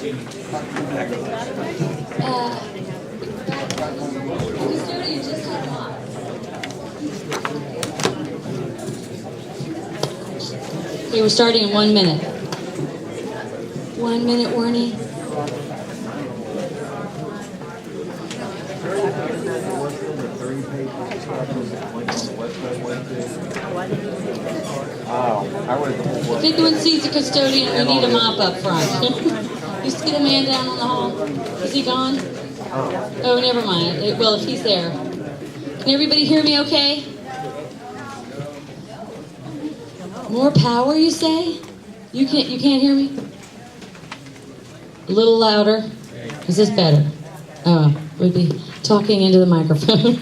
Okay, we're starting in 1 minute. 1 minute warning. If anyone sees the custodian, we need a mop up front. You see the man down on the hall? Is he gone? Oh, never mind. Well, if he's there. Can everybody hear me okay? More power, you say? You can't hear me? A little louder. Is this better? Oh, we'd be talking into the microphone.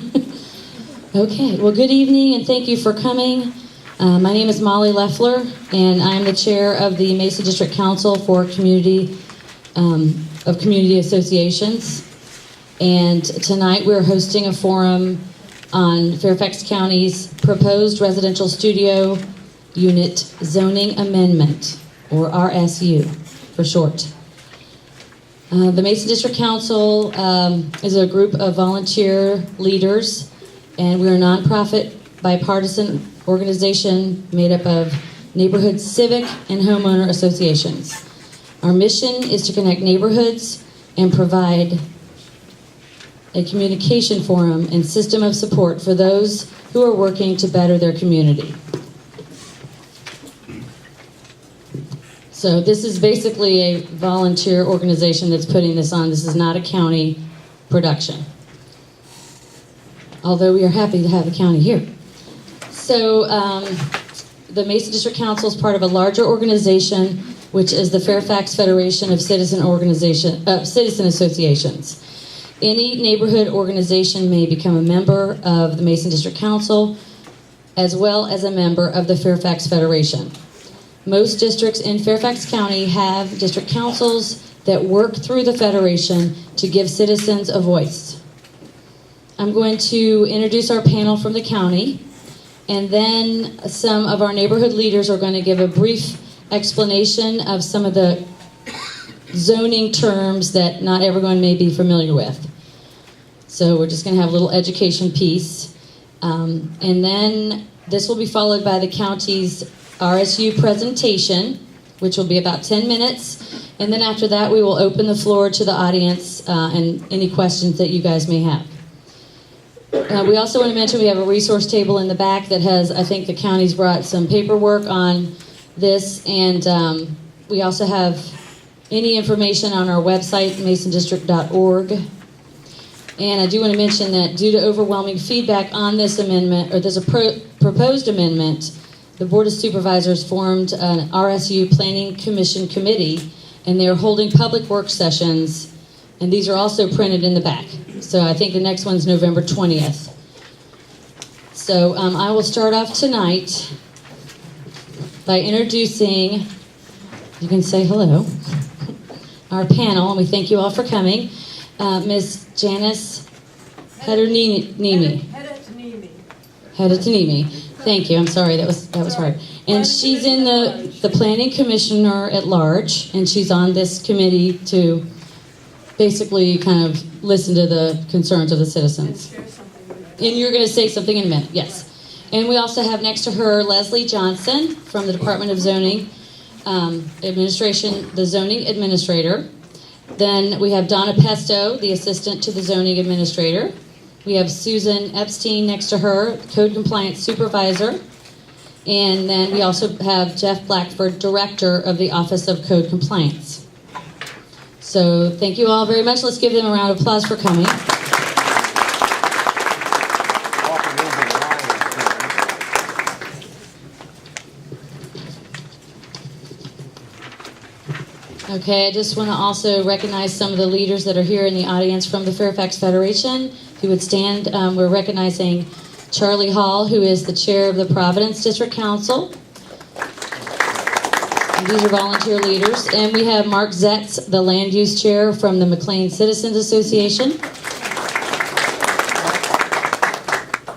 Okay, well, good evening and thank you for coming. My name is Molly Leffler, and I'm the chair of the Mesa District Council for Community Associations. And tonight we're hosting a forum on Fairfax County's proposed residential studio unit zoning amendment, or RSU for short. The Mesa District Council is a group of volunteer leaders, and we're a nonprofit bipartisan organization made up of neighborhood civic and homeowner associations. Our mission is to connect neighborhoods and provide a communication forum and system of support for those who are working to better their community. So this is basically a volunteer organization that's putting this on. This is not a county production, although we are happy to have the county here. So the Mesa District Council is part of a larger organization, which is the Fairfax Federation of Citizen Associations. Any neighborhood organization may become a member of the Mason District Council, as well as a member of the Fairfax Federation. Most districts in Fairfax County have district councils that work through the Federation to give citizens a voice. I'm going to introduce our panel from the county, and then some of our neighborhood leaders are going to give a brief explanation of some of the zoning terms that not everyone may be familiar with. So we're just going to have a little education piece. And then this will be followed by the county's RSU presentation, which will be about 10 minutes. And then after that, we will open the floor to the audience and any questions that you guys may have. We also want to mention we have a resource table in the back that has, I think the county's brought some paperwork on this, and we also have any information on our website, masondistrict.org. And I do want to mention that due to overwhelming feedback on this amendment, or this proposed amendment, the Board of Supervisors formed an RSU Planning Commission committee, and they are holding public work sessions, and these are also printed in the back. So I think the next one's November 20th. So I will start off tonight by introducing, you can say hello, our panel, and we thank you all for coming. Ms. Janice Hedatanimi. Thank you. I'm sorry, that was hard. And she's in the Planning Commissioner at large, and she's on this committee to basically kind of listen to the concerns of the citizens. And you're going to say something in a minute, yes. And we also have next to her Leslie Johnson from the Department of Zoning Administration, the Zoning Administrator. Then we have Donna Pesto, the Assistant to the Zoning Administrator. We have Susan Epstein next to her, Code Compliance Supervisor. And then we also have Jeff Blackford, Director of the Office of Code Compliance. So thank you all very much. Let's give them a round of applause for coming. Okay, I just want to also recognize some of the leaders that are here in the audience from the Fairfax Federation who would stand. We're recognizing Charlie Hall, who is the chair of the Providence District Council. And these are volunteer leaders. And we have Mark Zetz, the land use chair from the McLean Citizens Association.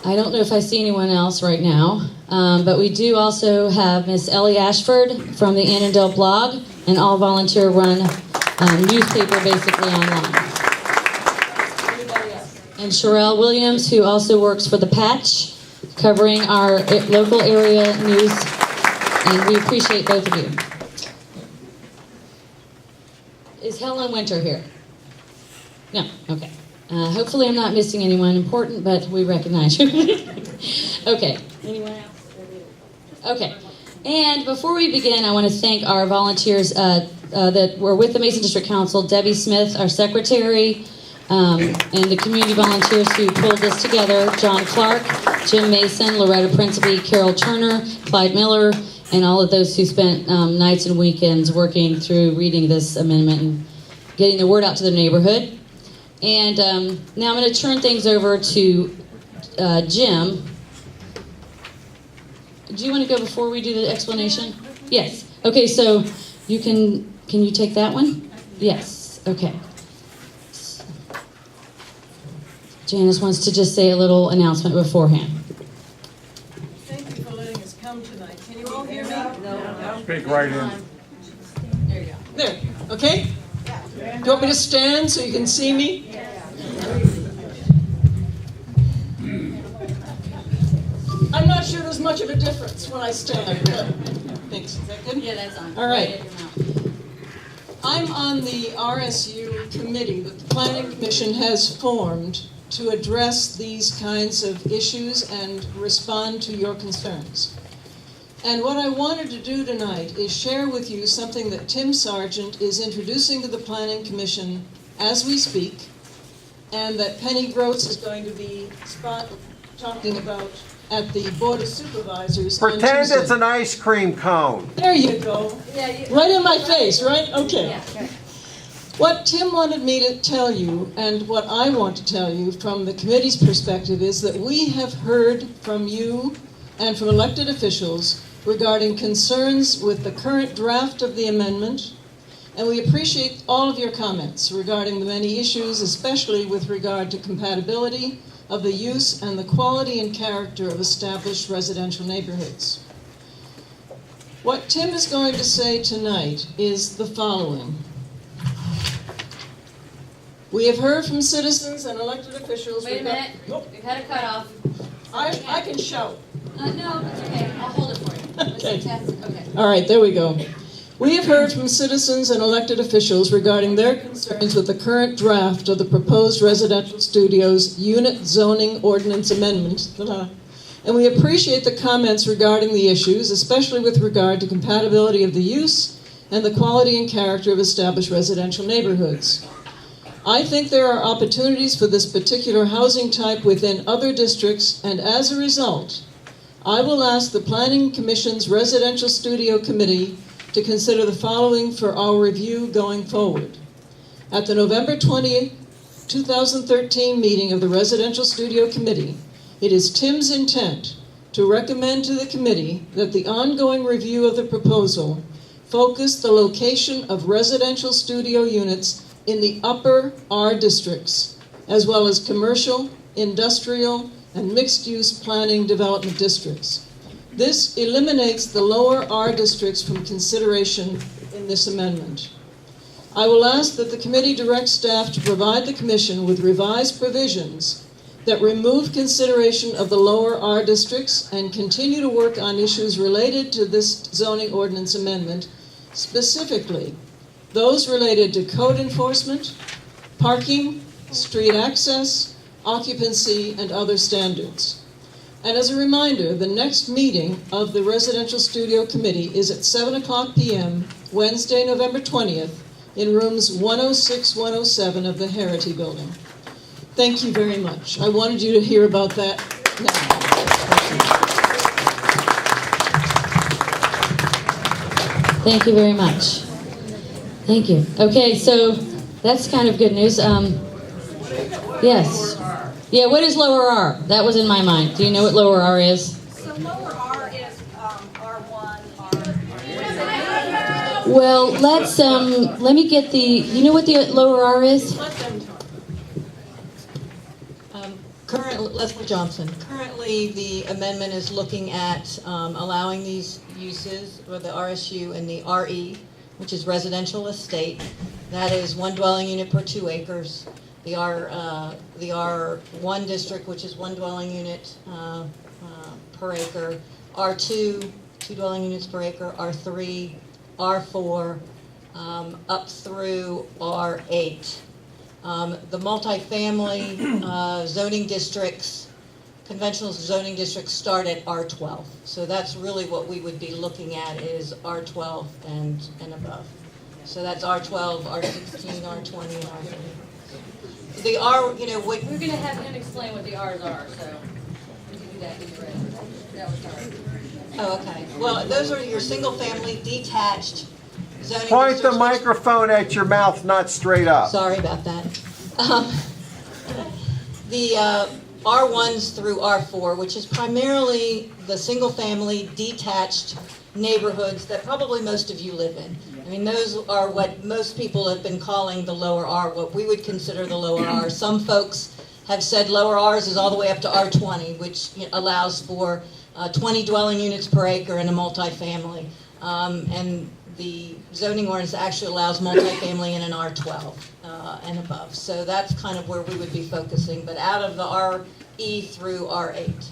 I don't know if I see anyone else right now, but we do also have Miss Ellie Ashford from the Annandale blog, an all-volunteer run newspaper basically online. And Sherelle Williams, who also works for The Patch, covering our local area news, and we appreciate both of you. Is Helen Winter here? No, okay. Hopefully I'm not missing anyone important, but we recognize you. Okay, anyone else? Okay, and before we begin, I want to thank our volunteers that were with the Mason District Council, Debbie Smith, our secretary, and the community volunteers who pulled this together, John Clark, Jim Mason, Loretta Principe, Carol Turner, Clyde Miller, and all of those who spent nights and weekends working through reading this amendment and getting the word out to the neighborhood. And now I'm going to turn things over to Jim. Do you want to go before we do the explanation? Yes. Okay, so you can you take that one? Yes. Okay. Janice wants to just say a little announcement beforehand. Thank you for letting us come tonight. Can you all hear me? No. Speak right in. There you go. There. Okay? Do you want me to stand so you can see me? I'm not sure there's much of a difference when I stand. Thanks. Is that good? Yeah, that's on. All right. I'm on the RSU committee that the Planning Commission has formed to address these kinds of issues and respond to your concerns. And what I wanted to do tonight is share with you something that Tim Sargent is introducing to the Planning Commission as we speak, and that Penny Groats is going to be talking about at the Board of Supervisors on Pretend Tuesday. it's an ice cream cone. There you go. Right in my face, right? Okay. Yeah, right. What Tim wanted me to tell you, and what I want to tell you from the committee's perspective, is that we have heard from you and from elected officials regarding concerns with the current draft of the amendment, and we appreciate all of your comments regarding the many issues, especially with regard to compatibility of the use and the quality and character of established residential neighborhoods. What Tim is going to say tonight is the following. We have heard from citizens and elected officials. Wait a minute. We've had a cutoff. I can shout. No, it's okay. I'll hold it for you. Okay. Okay. All right, there we go. We have heard from citizens and elected officials regarding their concerns with the current draft of the proposed residential studios unit zoning ordinance amendment. And we appreciate the comments regarding the issues, especially with regard to compatibility of the use and the quality and character of established residential neighborhoods. I think there are opportunities for this particular housing type within other districts, and as a result, I will ask the Planning Commission's Residential Studio Committee to consider the following for our review going forward. At the November 20, 2013 meeting of the Residential Studio Committee, it is Tim's intent to recommend to the committee that the ongoing review of the proposal focus the location of residential studio units in the upper R districts, as well as commercial, industrial, and mixed-use planning development districts. This eliminates the lower R districts from consideration in this amendment. I will ask that the committee direct staff to provide the Commission with revised provisions that remove consideration of the lower R districts and continue to work on issues related to this zoning ordinance amendment, specifically those related to code enforcement, parking, street access, occupancy, and other standards. And as a reminder, the next meeting of the Residential Studio Committee is at 7:00 p.m., Wednesday, November 20th, in rooms 106, 107 of the Heritage Building. Thank you very much. I wanted you to hear about that now. Thank you very much. Thank you. Okay, so that's kind of good news. Yes. Yeah, what is lower R? That was in my mind. Do you know what lower R is? So lower R is R1, R. Well, let me get you know what the lower R is? Leslie Johnson. Currently, the amendment is looking at allowing these uses, or the RSU and the RE, which is residential estate. That is 1 dwelling unit per 2 acres. The R1 district, which is 1 dwelling unit per acre. R2, 2 dwelling units per acre. R3, R4, up through R8. The multifamily zoning districts, conventional zoning districts start at R12. So that's really what we would be looking at is R12 and above. So that's R12, R16, R20, and R30. The R, you know, what... We're going to have him explain what the R's are, so we can do that when you're ready. That was ours. Oh, okay. Well, those are your single-family detached zoning Point the districts. microphone at your mouth, not straight up. Sorry about that. The R1s through R4, which is primarily the single-family detached neighborhoods that probably most of you live in. I mean, those are what most people have been calling the lower R, what we would consider the lower R. Some folks have said lower R's is all the way up to R20, which allows for 20 dwelling units per acre in a multifamily. And the zoning ordinance actually allows multifamily in an R12 and above. So that's kind of where we would be focusing, but out of the RE through R8.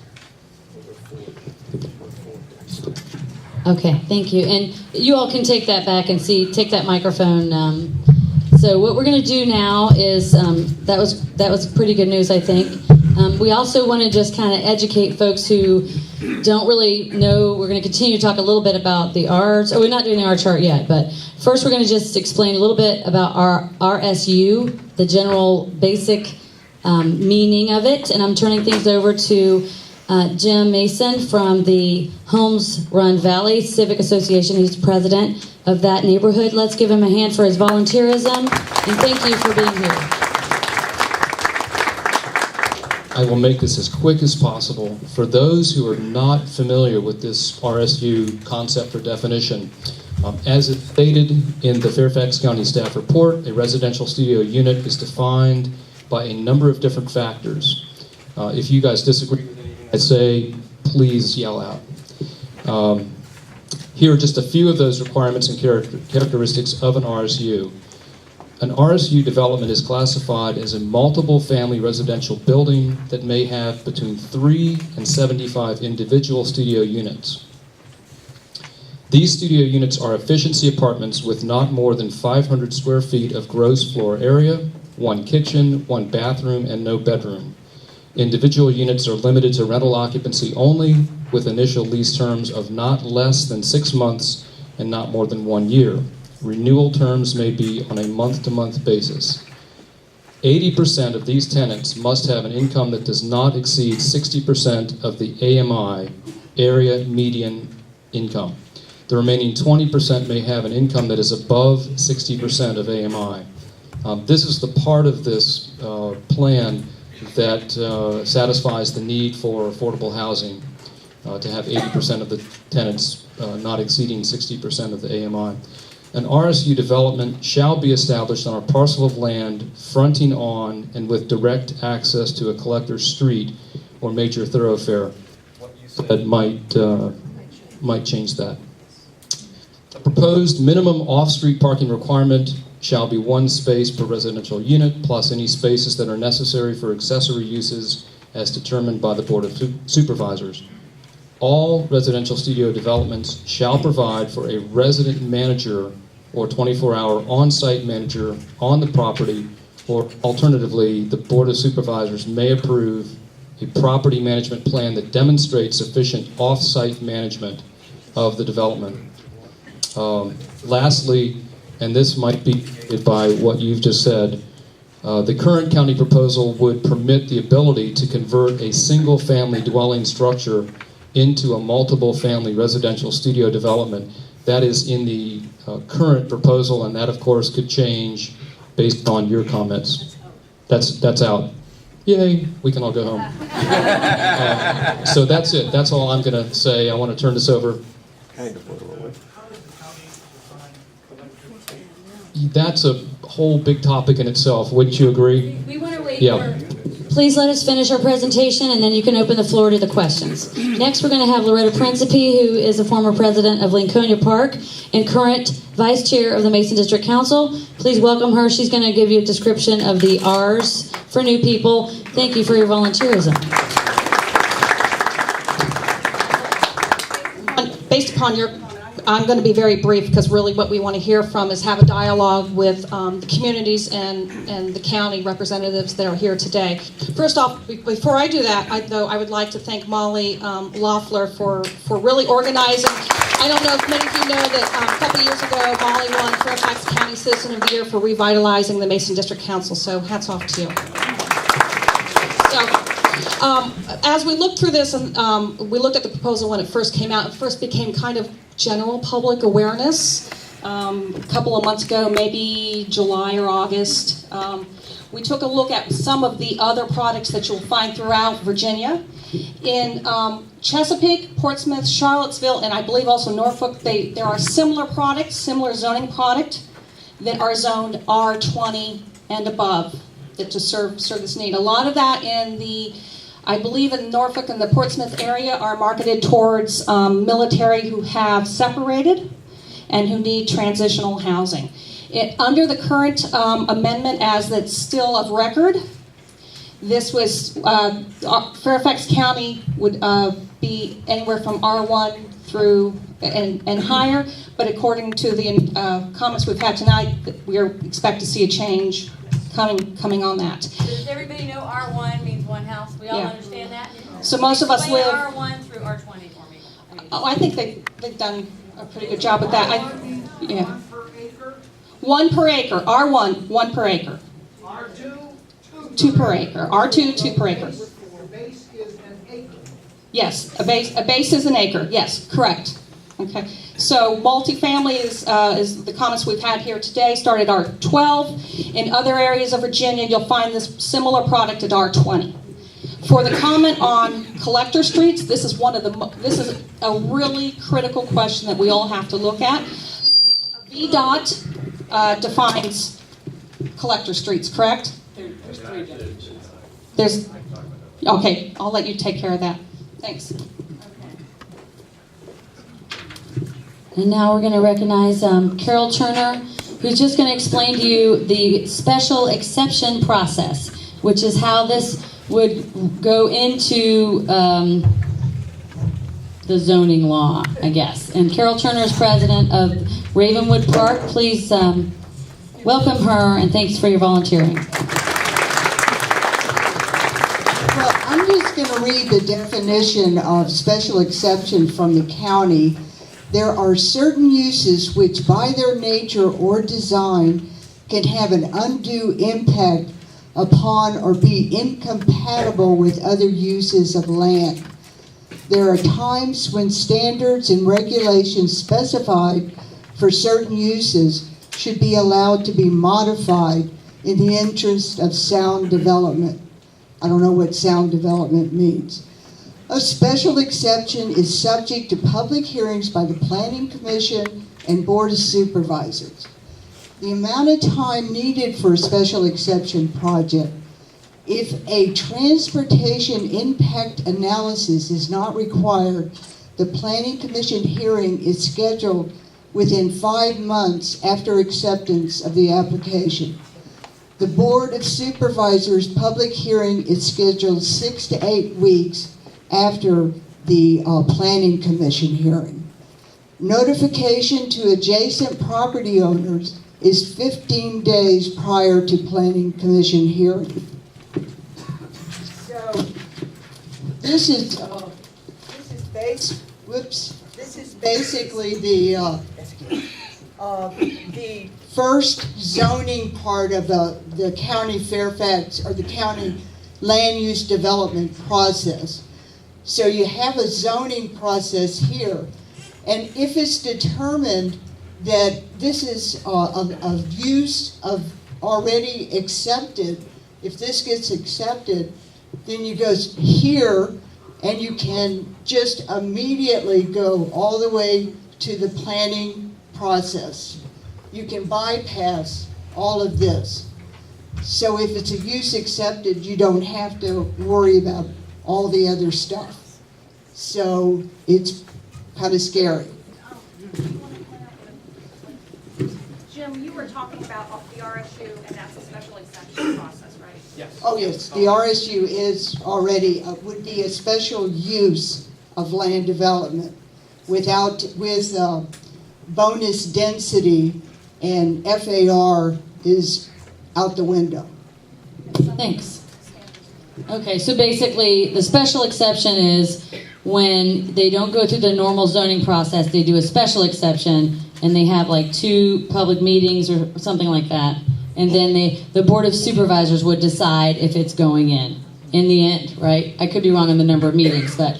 Okay, thank you. And you all can take that back and take that microphone. So what we're going to do now is, that was pretty good news, I think. We also want to just kind of educate folks who don't really know. We're going to continue to talk a little bit about the R's. Oh, we're not doing the R chart yet, but first we're going to just explain a little bit about our RSU, the general basic meaning of it. And I'm turning things over to Jim Mason from the Holmes Run Valley Civic Association. He's president of that neighborhood. Let's give him a hand for his volunteerism, and thank you for being here. I will make this as quick as possible. For those who are not familiar with this RSU concept or definition, as it's stated in the Fairfax County Staff Report, a residential studio unit is defined by a number of different factors. If you guys disagree with anything I say, please yell out. Here are just a few of those requirements and characteristics of an RSU. An RSU development is classified as a multiple family residential building that may have between 3 and 75 individual studio units. These studio units are efficiency apartments with not more than 500 square feet of gross floor area, 1 kitchen, 1 bathroom, and no bedroom. Individual units are limited to rental occupancy only, with initial lease terms of not less than 6 months and not more than 1 year. Renewal terms may be on a month-to-month basis. 80% of these tenants must have an income that does not exceed 60% of the AMI, area median income. The remaining 20% may have an income that is above 60% of AMI. This is the part of this plan that satisfies the need for affordable housing, to have 80% of the tenants not exceeding 60% of the AMI. An RSU development shall be established on a parcel of land fronting on and with direct access to a collector's street or major thoroughfare. What you said might change that. The proposed minimum off-street parking requirement shall be 1 space per residential unit, plus any spaces that are necessary for accessory uses as determined by the Board of Supervisors. All residential studio developments shall provide for a resident manager or 24-hour on-site manager on the property, or alternatively, the Board of Supervisors may approve a property management plan that demonstrates sufficient off-site management of the development. Lastly, and this might be by what you've just said, the current county proposal would permit the ability to convert a single-family dwelling structure into a multiple-family residential studio development. That is in the current proposal, and that, of course, could change based on your comments. That's out. Yay, we can all go home. So that's it. That's all I'm going to say. I want to turn this over. That's a whole big topic in itself. Wouldn't you agree? We want to wait Yeah. for Please let us finish our presentation, and then you can open the floor to the questions. Next, we're going to have Loretta Principe, who is a former president of Lincolnia Park and current vice chair of the Mason District Council. Please welcome her. She's going to give you a description of the R's for new people. Thank you for your volunteerism. Based upon your, I'm going to be very brief because really what we want to hear from is have a dialogue with the communities and the county representatives that are here today. First off, before I do that, I would like to thank Molly Loeffler for really organizing. I don't know if many of you know that a couple years ago, Molly won Fairfax County Citizen of the Year for revitalizing the Mason District Council, so hats off to you. As we looked through this, and we looked at the proposal when it first came out, it first became kind of general public awareness. A couple of months ago, maybe July or August, we took a look at some of the other products that you'll find throughout Virginia. In Chesapeake, Portsmouth, Charlottesville, and I believe also Norfolk, there are similar products, similar zoning product that are zoned R20 and above that to serve this need. A lot of that in the, I believe in Norfolk and the Portsmouth area are marketed towards military who have separated and who need transitional housing. Under the current amendment as that's still of record, this was, Fairfax County would be anywhere from R1 through and higher, but according to the comments we've had tonight, we expect to see a change coming on that. Does everybody know R1 means one house? We all understand that? So most of us Explain live... R1 through R20 for me. I think they've done a pretty good job with that. One per acre. R1, 1 per acre. R2, 2 per acre. R2, 2 per acre. The base is an acre. Yes, a base is an acre. Yes, correct. Okay. So multifamily is the comments we've had here today. Started at R12. In other areas of Virginia, you'll find this similar product at R20. For the comment on collector streets, this is a really critical question that we all have to look at. VDOT defines collector streets, correct? There's 3 definitions. Okay, I'll let you take care of that. Thanks. And now we're going to recognize Carol Turner, who's just going to explain to you the special exception process, which is how this would go into the zoning law, I guess. And Carol Turner is president of Ravenwood Park. Please welcome her, and thanks for your volunteering. Well, I'm just going to read the definition of special exception from the county. There are certain uses which by their nature or design can have an undue impact upon or be incompatible with other uses of land. There are times when standards and regulations specified for certain uses should be allowed to be modified in the interest of sound development. I don't know what sound development means. A special exception is subject to public hearings by the Planning Commission and Board of Supervisors. The amount of time needed for a special exception project, if a transportation impact analysis is not required, the Planning Commission hearing is scheduled within 5 months after acceptance of the application. The Board of Supervisors public hearing is scheduled 6 to 8 weeks after the Planning Commission hearing. Notification to adjacent property owners is 15 days prior to Planning Commission hearing. So this is basically the first zoning part of the county Fairfax or the county land use development process. So you have a zoning process here, and if it's determined that this is a use of already accepted, if this gets accepted, then you go here and you can just immediately go all the way to the planning process. You can bypass all of this. So if it's a use accepted, you don't have to worry about all the other stuff. So it's kind of scary. Jim, you were talking about the RSU, and that's a special exception process, right? Yes. Oh, yes, the RSU is already, would be a special use of land development with bonus density, and FAR is out the window. Thanks. Okay, so basically, the special exception is when they don't go through the normal zoning process, they do a special exception, and they have like 2 public meetings or something like that, and then the Board of Supervisors would decide if it's going in the end, right? I could be wrong on the number of meetings, but,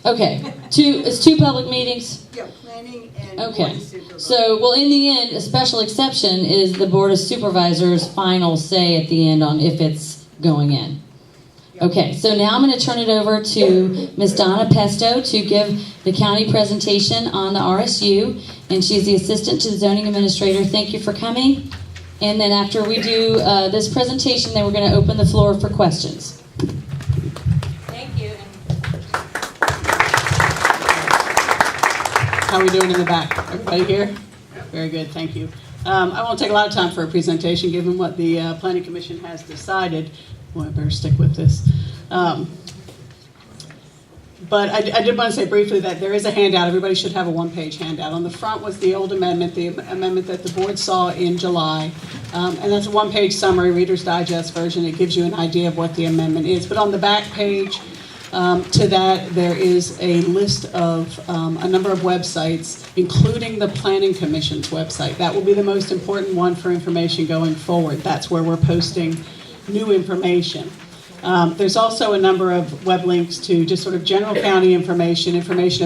okay. It's 2 public meetings? Yeah, planning and Okay. So, well, in the end, a special exception is the Board of Supervisors' final say at the end on if it's going in. Okay, so now I'm going to turn it over to Ms. Donna Pesto to give the county presentation on the RSU, and she's the assistant to the zoning administrator. Thank you for coming. And then after we do this presentation, then we're going to open the floor for questions. Thank you. How are we doing in the back? Everybody here? Very good, thank you. I won't take a lot of time for a presentation, given what the Planning Commission has decided. Well, I better stick with this. But I did want to say briefly that there is a handout. Everybody should have a 1-page handout. On the front was the old amendment, the amendment that the board saw in July. And that's a 1-page summary, Reader's Digest version. It gives you an idea of what the amendment is. But on the back page to that, there is a list of a number of websites, including the Planning Commission's website. That will be the most important one for information going forward. That's where we're posting new information. There's also a number of web links to just sort of general county information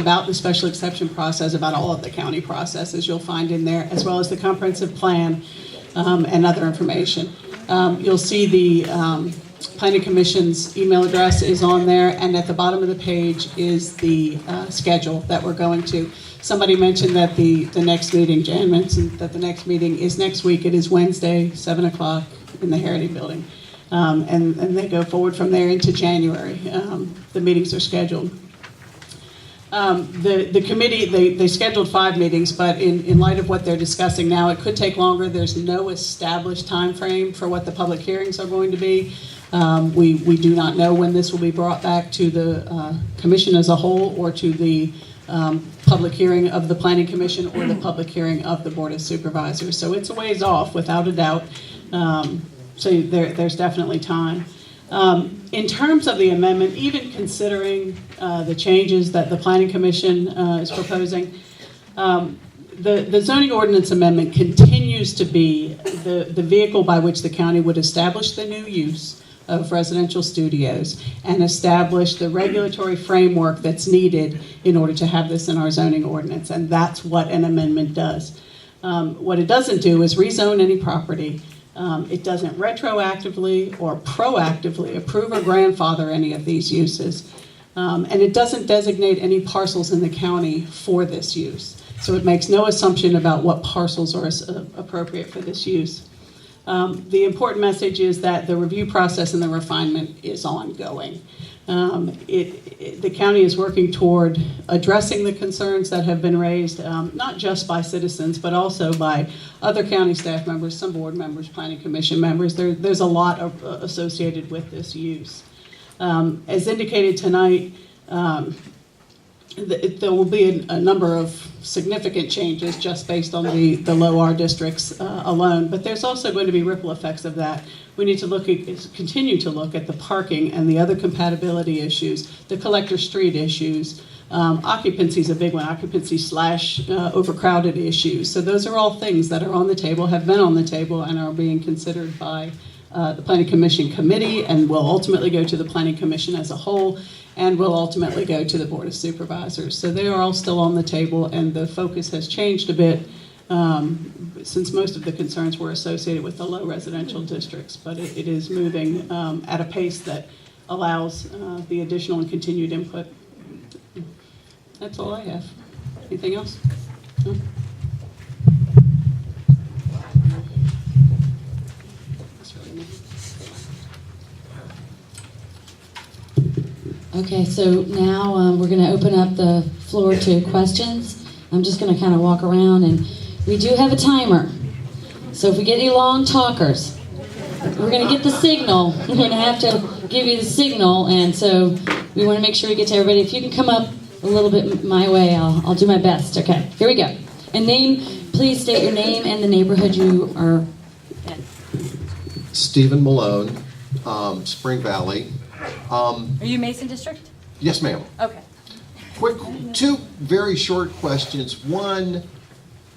about the special exception process, about all of the county processes you'll find in there, as well as the comprehensive plan and other information. You'll see the Planning Commission's email address is on there, and at the bottom of the page is the schedule that we're going to. Somebody mentioned that the next meeting, Jan mentioned that the next meeting is next week. It is Wednesday, 7 o'clock in the Heritage Building. And they go forward from there into January. The meetings are scheduled. The committee, they scheduled 5 meetings, but in light of what they're discussing now, it could take longer. There's no established time frame for what the public hearings are going to be. We do not know when this will be brought back to the commission as a whole, or to the public hearing of the Planning Commission, or the public hearing of the Board of Supervisors. So it's a ways off, without a doubt. So there's definitely time. In terms of the amendment, even considering the changes that the Planning Commission is proposing, the zoning ordinance amendment continues to be the vehicle by which the county would establish the new use of residential studios and establish the regulatory framework that's needed in order to have this in our zoning ordinance. And that's what an amendment does. What it doesn't do is rezone any property. It doesn't retroactively or proactively approve or grandfather any of these uses. And it doesn't designate any parcels in the county for this use. So it makes no assumption about what parcels are appropriate for this use. The important message is that the review process and the refinement is ongoing. The county is working toward addressing the concerns that have been raised, not just by citizens, but also by other county staff members, some board members, planning commission members. There's a lot associated with this use. As indicated tonight, there will be a number of significant changes just based on the low R districts alone, but there's also going to be ripple effects of that. We need to continue to look at the parking and the other compatibility issues, the collector street issues. Occupancy is a big one, occupancy / overcrowded issues. So those are all things that are on the table, have been on the table, and are being considered by the Planning Commission committee, and will ultimately go to the Planning Commission as a whole, and will ultimately go to the Board of Supervisors. So they are all still on the table, and the focus has changed a bit since most of the concerns were associated with the low residential districts, but it is moving at a pace that allows the additional and continued input. That's all I have. Anything else? No? Okay, so now we're going to open up the floor to questions. I'm just going to kind of walk around, and we do have a timer. So if we get any long talkers, we're going to get the signal. We're going to have to give you the signal, and so we want to make sure we get to everybody. If you can come up a little bit my way, I'll do my best. Okay, here we go. And please state your name and the neighborhood you are in. Stephen Malone, Spring Valley. Are you Mason District? Yes, ma'am. Okay. Quick, two very short questions. One,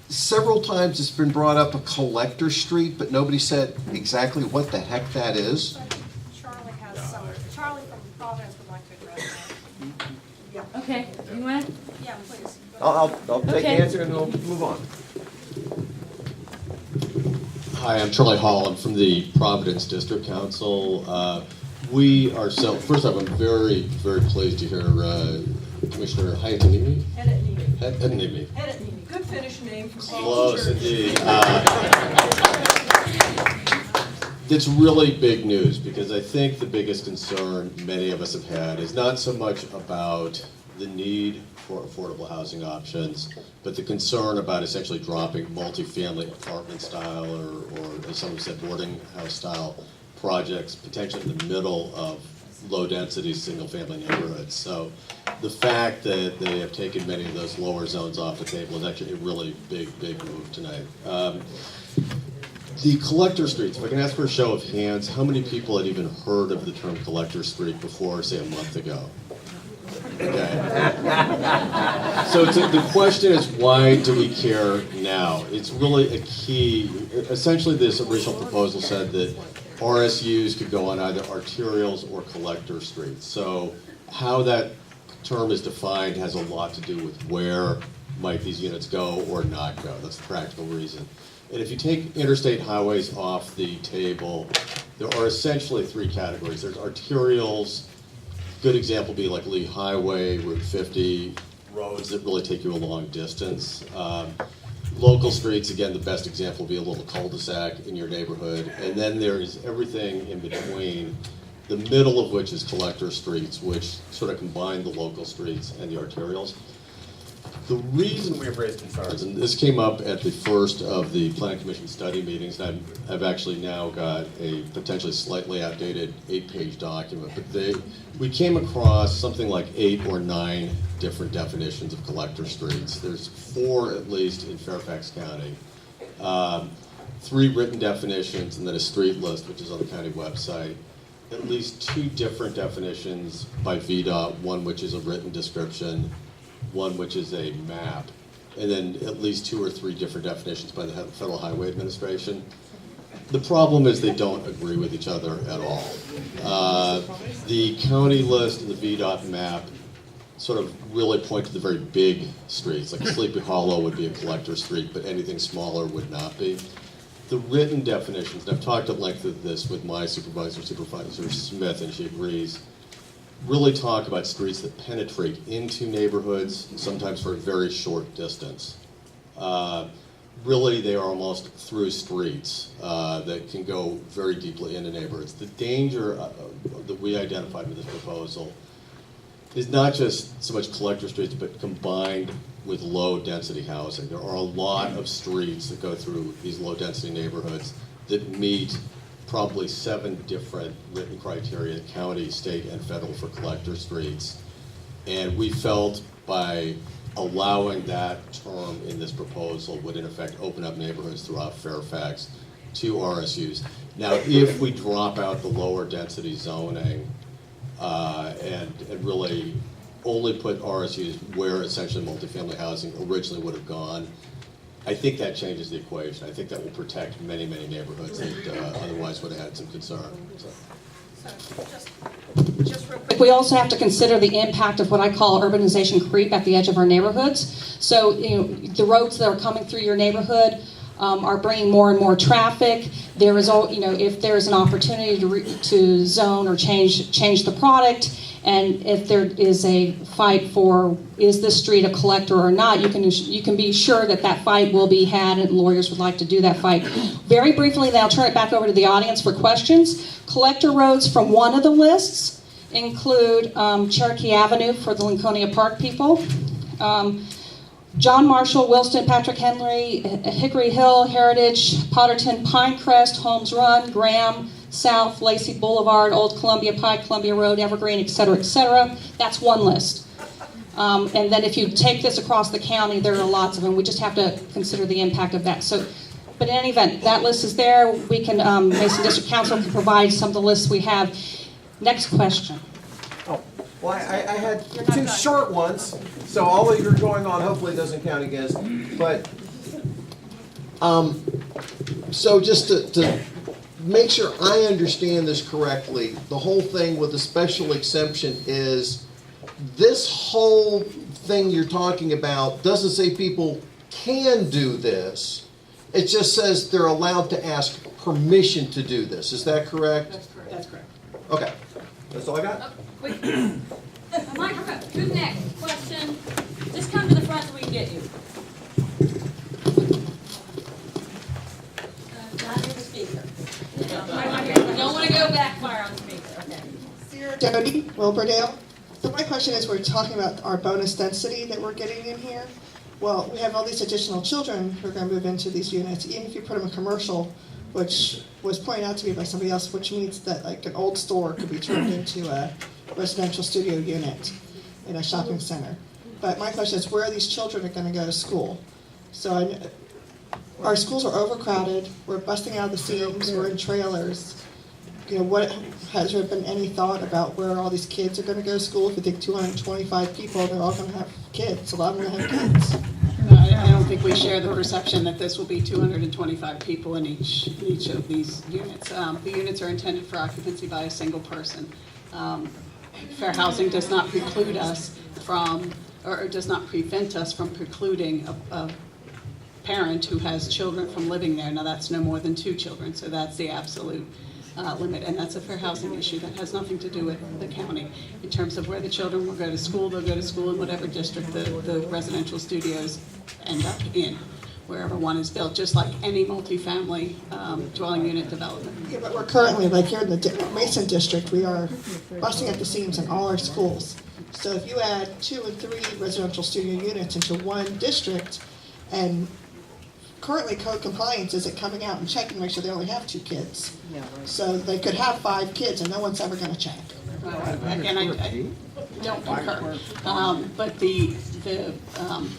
several times it's been brought up a collector street, but nobody said exactly what the heck that is. Charlie has some, Charlie from Providence would like to address that. Okay, you want? Yeah, please. I'll take the Okay. answer and we'll move on. Hi, I'm Charlie Hall. I'm from the Providence District Council. We ourselves, first off, I'm very, very pleased to hear Commissioner Hayatanimi. Hayatanimi. Good Finnish name for Close indeed. It's really big news because I think the biggest concern many of us have had is not so much about the need for affordable housing options, but the concern about essentially dropping multifamily apartment style or as some have said, boarding house style projects potentially in the middle of low density single family neighborhoods. So the fact that they have taken many of those lower zones off the table is actually a really big move tonight. The collector streets, if I can ask for a show of hands, how many people had even heard of the term collector street before, say, a month ago? Okay. So the question is, why do we care now? It's really a key. Essentially, this original proposal said that RSUs could go on either arterials or collector streets. So how that term is defined has a lot to do with where might these units go or not go. That's the practical reason. And if you take interstate highways off the table, there are essentially three categories. There's arterials. Good example would be like Lee Highway, Route 50, roads that really take you a long distance. Local streets, again, the best example would be a little cul-de-sac in your neighborhood. And then there's everything in between, the middle of which is collector streets, which sort of combine the local streets and the arterials. The reason we have raised concerns, and this came up at the first of the Planning Commission study meetings, and I've actually now got a potentially slightly outdated 8-page document, but we came across something like 8 or 9 different definitions of collector streets. There's 4 at least in Fairfax County. 3 written definitions and then a street list, which is on the county website. At least 2 different definitions by VDOT, one which is a written description, one which is a map, and then at least 2 or 3 different definitions by the Federal Highway Administration. The problem is they don't agree with each other at all. The county list and the VDOT map sort of really point to the very big streets, like Sleepy Hollow would be a collector street, but anything smaller would not be. The written definitions, and I've talked at length of this with my Supervisor Smith, and she agrees, really talk about streets that penetrate into neighborhoods, sometimes for a very short distance. Really, they are almost through streets that can go very deeply into neighborhoods. The danger that we identified with this proposal is not just so much collector streets, but combined with low-density housing. There are a lot of streets that go through these low-density neighborhoods that meet probably 7 different written criteria, county, state, and federal, for collector streets. And we felt by allowing that term in this proposal would in effect open up neighborhoods throughout Fairfax to RSUs. Now, if we drop out the lower density zoning and really only put RSUs where essentially multifamily housing originally would have gone, I think that changes the equation. I think that will protect many, many neighborhoods that otherwise would have had some concern. Just real quick. We also have to consider the impact of what I call urbanization creep at the edge of our neighborhoods. So, the roads that are coming through your neighborhood are bringing more and more traffic. There is, if there is an opportunity to zone or change the product, And if there is a fight for, is this street a collector or not, you can be sure that that fight will be had, and lawyers would like to do that fight. Very briefly, then I'll turn it back over to the audience for questions. Collector roads from one of the lists include Cherokee Avenue for the Lincolnia Park people, John Marshall, Wilston, Patrick Henry, Hickory Hill, Heritage, Potterton, Pinecrest, Holmes Run, Graham, South, Lacey Boulevard, Old Columbia, Pike, Columbia Road, Evergreen, et cetera, et cetera. That's one list. And then if you take this across the county, there are lots of them. We just have to consider the impact of that. So, but in any event, that list is there. We can, Mason District Council can provide some of the lists we have. Next question. Well, I had two short ones, so all of your going on hopefully doesn't count against. But, So just to make sure I understand this correctly, the whole thing with the special exception is this whole thing you're talking about doesn't say people can do this. It just says they're allowed to ask permission to do this. Is that correct? That's correct. That's correct. Okay. That's all I got. Wait. Microphone, who's next? Question. Just come to the front so we can get you. Not hear the speaker. You don't want to go backfire on the speaker. Okay. Sarah Doty, Wilburdale. So my question is, we're talking about our bonus density that we're getting in here. Well, we have all these additional children who are going to move into these units, even if you put them in commercial, which was pointed out to me by somebody else, which means that like an old store could be turned into a residential studio unit in a shopping center. But my question is, where are these children going to go to school? So our schools are overcrowded. We're busting out of the seams. We're in trailers. You know, has there been any thought about where all these kids are going to go to school? If you think 225 people, they're all going to have kids. A lot of them are going to have kids. I don't think we share the perception that this will be 225 people in each of these units. The units are intended for occupancy by a single person. Fair housing does not preclude us from, or does not prevent us from precluding a parent who has children from living there. Now that's no more than 2 children, so that's the absolute limit, and that's a fair housing issue that has nothing to do with the county. In terms of where the children will go to school, they'll go to school in whatever district the residential studios end up in, wherever one is built, just like any multifamily dwelling unit development. Yeah, but we're currently, like here in the Mason district, we are busting at the seams in all our schools. So if you add 2 and 3 residential studio units into one district, and currently code compliance isn't coming out and checking to make sure they only have 2 kids. So they could have 5 kids and no one's ever going to check. Again, I don't concur. But the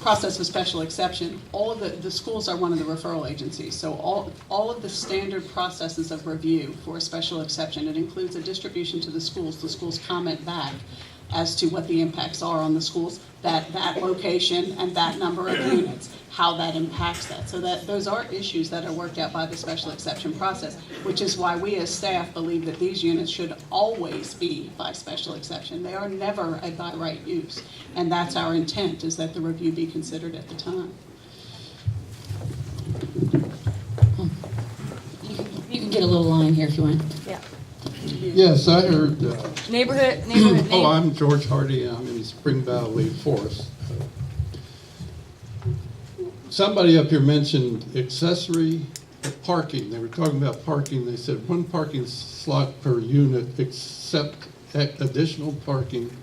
process of special exception, all of the schools are one of the referral agencies. So all of the standard processes of review for a special exception, it includes a distribution to the schools comment back as to what the impacts are on the schools, that location and that number of units, how that impacts that. So that those are issues that are worked out by the special exception process, which is why we as staff believe that these units should always be by special exception. They are never a by right use. And that's our intent, is that the review be considered at the time. You can get a little line here if you want. Yeah. Yes, I heard. Neighborhood. Oh, I'm George Hardy. I'm in Spring Valley Forest. Somebody up here mentioned accessory parking. They were talking about parking. They said 1 parking slot per unit except additional parking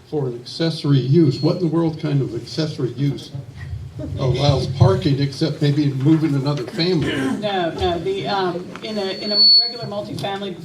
for an accessory use. What in the world kind of accessory use allows parking except maybe moving another family? No. The in a regular multifamily.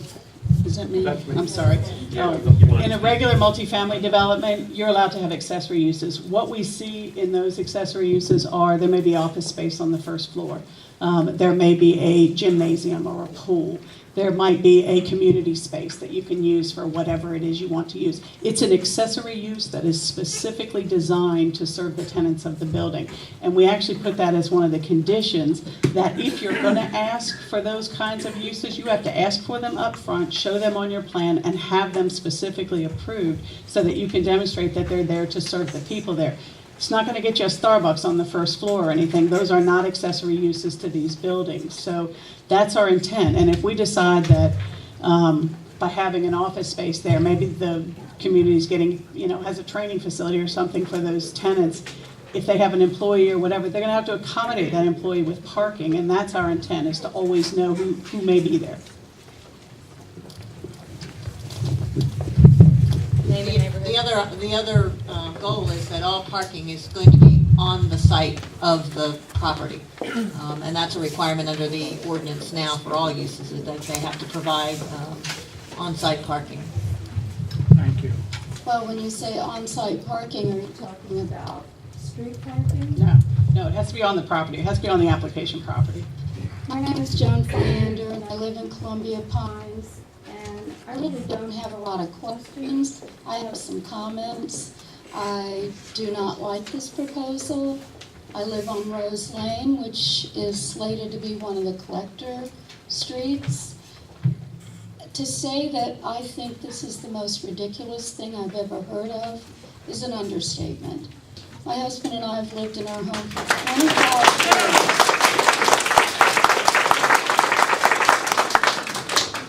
Is that me? I'm sorry. In a regular multifamily development, you're allowed to have accessory uses. What we see in those accessory uses are, there may be office space on the first floor. There may be a gymnasium or a pool. There might be a community space that you can use for whatever it is you want to use. It's an accessory use that is specifically designed to serve the tenants of the building. And we actually put that as one of the conditions, that if you're going to ask for those kinds of uses, you have to ask for them up front, show them on your plan, and have them specifically approved so that you can demonstrate that they're there to serve the people there. It's not going to get you a Starbucks on the first floor or anything. Those are not accessory uses to these buildings. So that's our intent. And if we decide that by having an office space there. Maybe the community's getting, has a training facility or something for those tenants. If they have an employee or whatever, they're gonna have to accommodate that employee with parking, and that's our intent, is to always know who may be there. The other goal is that all parking is going to be on the site of the property. And that's a requirement under the ordinance now for all uses, is that they have to provide on-site parking. Thank you. Well, when you say on-site parking, are you talking about street parking? No, it has to be on the property. It has to be on the application property. My name is Joan Fyander, and I live in Columbia Pines, and I really don't have a lot of questions. I have some comments. I do not like this proposal. I live on Rose Lane, which is slated to be one of the collector streets. To say that I think this is the most ridiculous thing I've ever heard of is an understatement. My husband and I have lived in our home for 25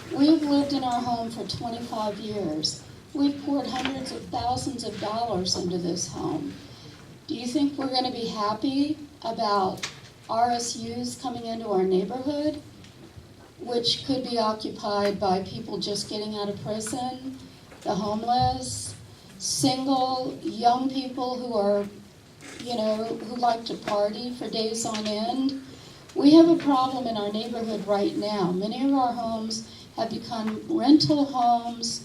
years. We've lived in our home for 25 years. We've poured hundreds of thousands of dollars into this home. Do you think we're going to be happy about RSUs coming into our neighborhood, which could be occupied by people just getting out of prison, the homeless, single, young people who are, who like to party for days on end? We have a problem in our neighborhood right now. Many of our homes have become rental homes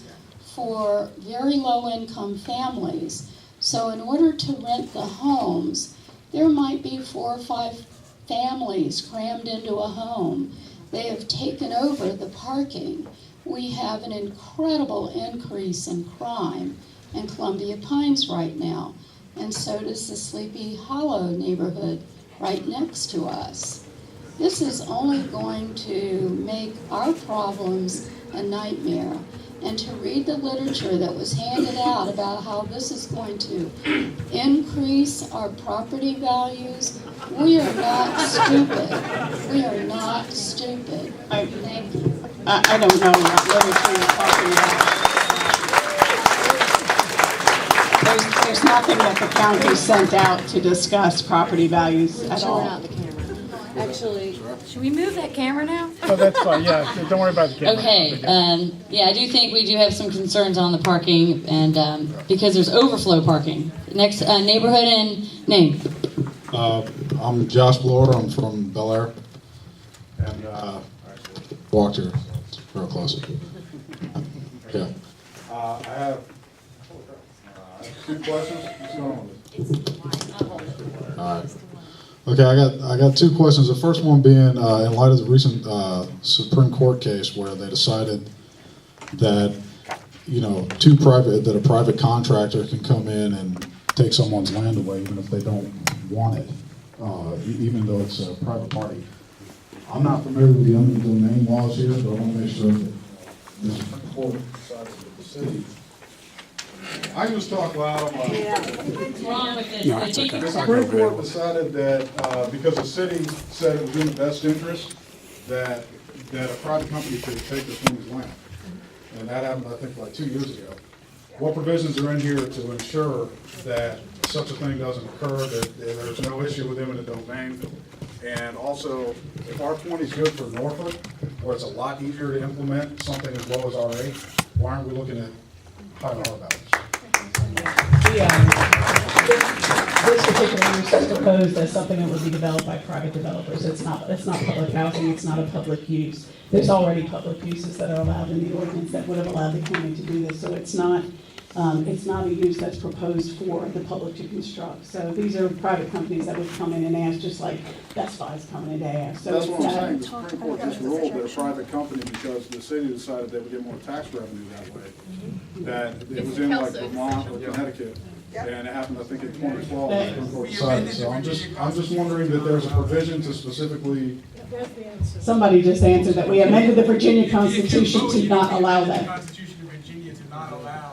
for very low-income families. So in order to rent the homes, there might be 4 or 5 families crammed into a home. They have taken over the parking. We have an incredible increase in crime in Columbia Pines right now, and so does the Sleepy Hollow neighborhood right next to us. This is only going to make our problems a nightmare. And to read the literature that was handed out about how this is going to increase our property values, we are not stupid. We are not stupid. Thank you. I don't know what literature you're talking about. There's nothing that the county sent out to discuss property values at all. Actually, should we move that camera now? Oh, that's fine, yeah, don't worry about the camera. Okay, yeah, I do think we do have some concerns on the parking, and because there's overflow parking. Next, neighborhood and name. I'm Josh Blower. I'm from Bel Air, and walked here real close. Yeah. I have 2 questions. What's going on with it? All right. Okay, I got 2 questions. The first one being in light of the recent Supreme Court case where they decided that that a private contractor can come in and take someone's land away even if they don't want it, even though it's a private party. I'm not familiar with the eminent domain laws here, but I want to make sure that the Supreme Court decides that the city. I can just talk loud. What's wrong with this? No, it's okay. The Supreme Court decided that because the city said it was in the best interest that a private company could take this woman's land. And that happened, I think, like 2 years ago. What provisions are in here to ensure that such a thing doesn't occur, that there's no issue with eminent domain? And also, if R20 is good for Norfolk, where it's a lot easier to implement something as low as R8, why aren't we looking at higher R values? This particular use is proposed as something that would be developed by private developers. It's not public housing, it's not a public use. There's already public uses that are allowed in the ordinance that would have allowed the county to do this. So it's not a use that's proposed for the public to construct. So these are private companies that would come in and ask, just like Best Buy's coming in to ask. So that's what I'm saying. The Supreme Court just ruled that a private company, because the city decided they would get more tax revenue that way, that it was in like Vermont or Connecticut, and it happened, I think, in 2012. The Supreme Court decided. So I'm just wondering that there's a provision to specifically. Somebody just answered that we amended the Virginia Constitution to not allow that. Constitution of Virginia to not allow.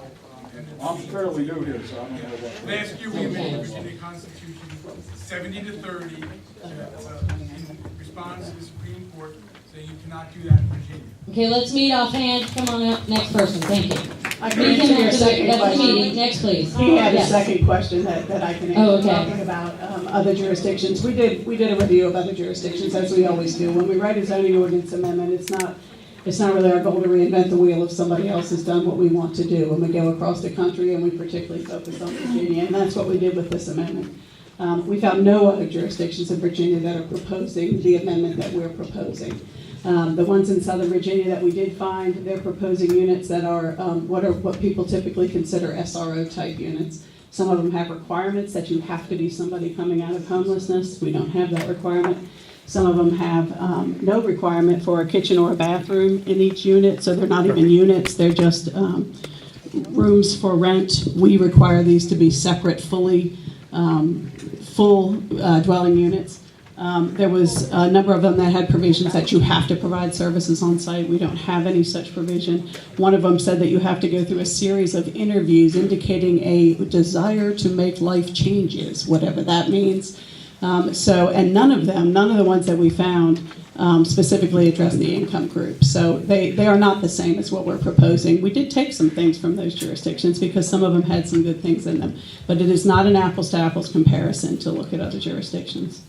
I'm fairly new here, so I don't know what. Last year, we amended the Virginia Constitution 70-30 in response to the Supreme Court saying that you cannot do that in Virginia. Okay, let's meet offhand. Come on up, next person, thank you. I can answer your second That's the question. meeting, next please. He had a Yes. second question that I can answer, Oh, okay. talking about other jurisdictions. We did a review of other jurisdictions, as we always do. When we write a zoning ordinance amendment, it's not really our goal to reinvent the wheel if somebody else has done what we want to do. And we go across the country and we particularly focus on Virginia, and that's what we did with this amendment. We found no other jurisdictions in Virginia that are proposing the amendment that we're proposing. The ones in Southern Virginia that we did find, they're proposing units that are what people typically consider SRO type units. Some of them have requirements that you have to be somebody coming out of homelessness. We don't have that requirement. Some of them have no requirement for a kitchen or a bathroom in each unit, so they're not even units, they're just rooms for rent. We require these to be separate, full dwelling units. There was a number of them that had provisions that you have to provide services on site. We don't have any such provision. One of them said that you have to go through a series of interviews indicating a desire to make life changes, whatever that means. And none of the ones that we found specifically address the income group. So they are not the same as what we're proposing. We did take some things from those jurisdictions because some of them had some good things in them, but it is not an apples to apples comparison to look at other jurisdictions.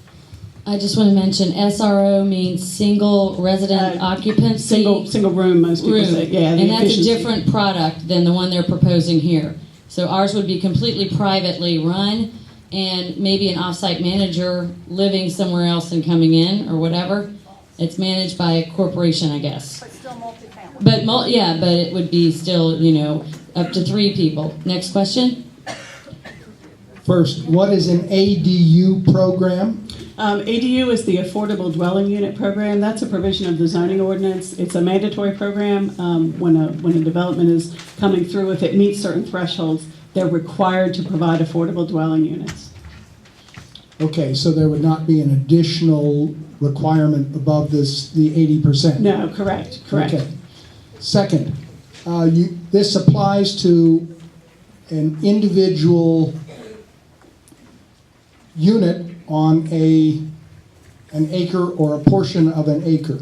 I just want to mention SRO means single resident occupancy. Single room, most people say. Yeah, and that's efficiency. a different product than the one they're proposing here. So ours would be completely privately run, and maybe an off-site manager living somewhere else and coming in or whatever. It's managed by a corporation, I guess. But still multifamily. But it would be still, up to 3 people. Next question. First, what is an ADU program? ADU is the Affordable Dwelling Unit Program. That's a provision of the zoning ordinance. It's a mandatory program. When a development is coming through, if it meets certain thresholds, they're required to provide affordable dwelling units. Okay, so there would not be an additional requirement above the 80%? No, correct. Okay. Second, this applies to an individual unit on an acre or a portion of an acre.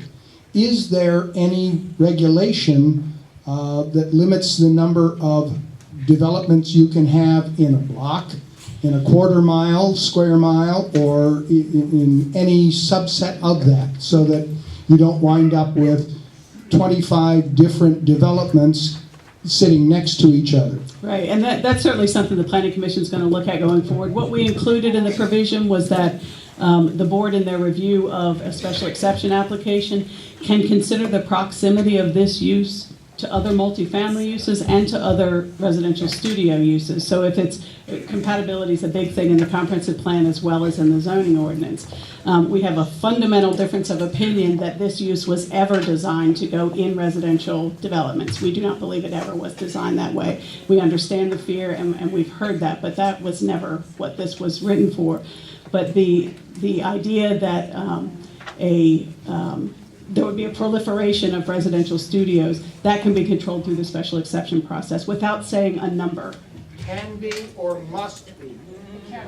Is there any regulation that limits the number of developments you can have in a block, in a quarter mile, square mile, or in any subset of that, so that you don't wind up with 25 different developments sitting next to each other? Right, and that's certainly something the Planning Commission is going to look at going forward. What we included in the provision was that the board, in their review of a special exception application, can consider the proximity of this use to other multifamily uses and to other residential studio uses. So if it's compatibility is a big thing in the comprehensive plan as well as in the zoning ordinance. We have a fundamental difference of opinion that this use was ever designed to go in residential developments. We do not believe it ever was designed that way. We understand the fear and we've heard that, but that was never what this was written for. But the idea that there would be a proliferation of residential studios, that can be controlled through the special exception process without saying a number. Can be or must be?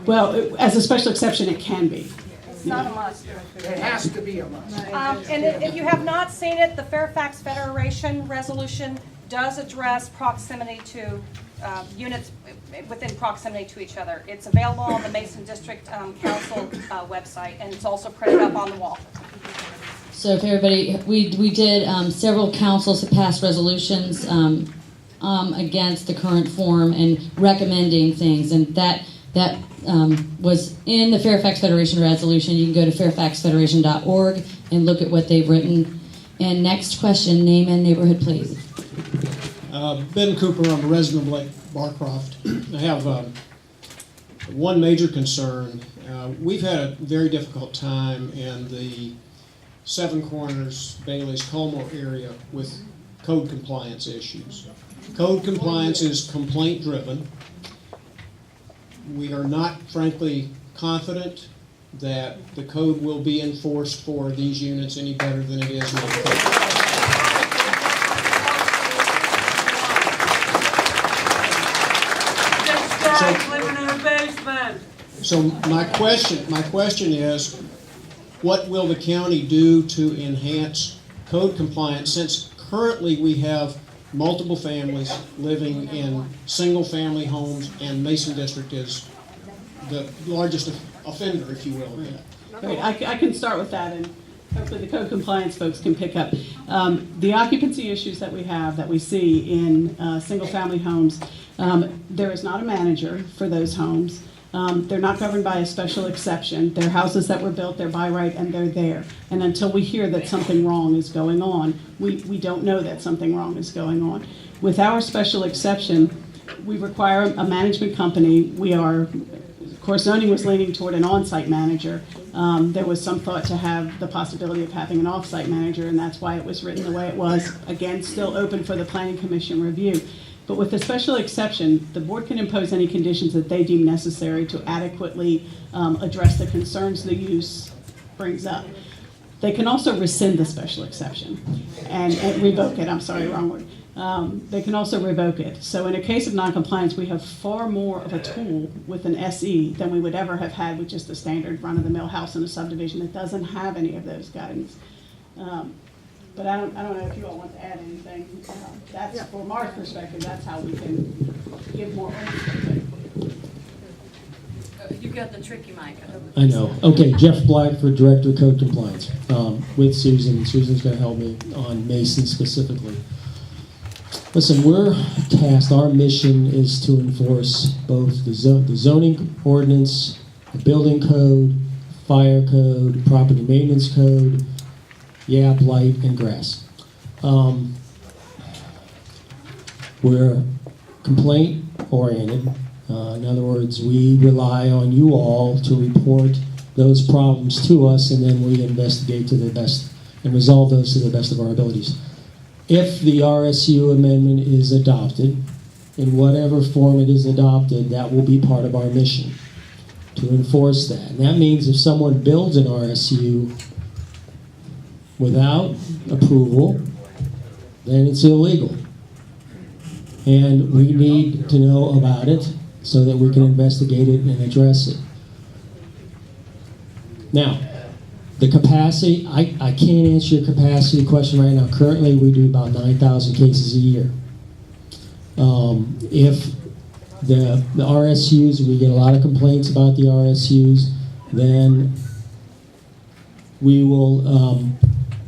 Well, as a special exception, it can be. It's not a must. It has to be a must. And if you have not seen it, the Fairfax Federation resolution does address proximity to units within proximity to each other. It's available on the Mason District Council website, and it's also printed up on the wall. So if everybody, we did, several councils have passed resolutions against the current form and recommending things, and that was in the Fairfax Federation resolution. You can go to fairfaxfederation.org and look at what they've written. And next question, name and neighborhood, please. Ben Cooper, I'm a resident of Lake Barcroft. I have one major concern. We've had a very difficult time in the Seven Corners, Bailey's, Colmore area with code compliance issues. Code compliance is complaint driven. We are not, frankly, confident that the code will be enforced for these units any better than it is now. So my question is, what will the county do to enhance code compliant, since currently we have multiple families living in single-family homes, and Mason District is the largest offender, if you will, of that. Great, I can start with that, and hopefully the code compliance folks can pick up. The occupancy issues that we see in single-family homes, there is not a manager for those homes. They're not governed by a special exception. They're houses that were built, they're by right, and they're there. And until we hear that something wrong is going on, we don't know that something wrong is going on. With our special exception, we require a management company. Of course, zoning was leaning toward an on-site manager. There was some thought to have the possibility of having an off-site manager, and that's why it was written the way it was. Again, still open for the Planning Commission review. But with the special exception, the board can impose any conditions that they deem necessary to adequately address the concerns the use brings up. They can also rescind the special exception and revoke it. I'm sorry, wrong word. They can also revoke it. So in a case of noncompliance, we have far more of a tool with an SE than we would ever have had with just the standard run-of-the-mill house in a subdivision that doesn't have any of those guidance. But I don't know if you all want to add anything. That's from our perspective. That's how we can give more ownership. You got the tricky mic. I know. Okay, Jeff Blackford, Director of Code Compliance, with Susan. Susan's going to help me on Mason specifically. Listen, we're tasked, our mission is to enforce both the zoning ordinance, the building code, fire code, property maintenance code, YAP, light, and grass. We're complaint oriented. In other words, we rely on you all to report those problems to us, and then we investigate to the best and resolve those to the best of our abilities. If the RSU amendment is adopted, in whatever form it is adopted, that will be part of our mission, to enforce that. And that means if someone builds an RSU without approval, then it's illegal. And we need to know about it so that we can investigate it and address it. Now, the capacity, I can't answer your capacity question right now. Currently, we do about 9,000 cases a year. If the RSUs, we get a lot of complaints about the RSUs, then we will,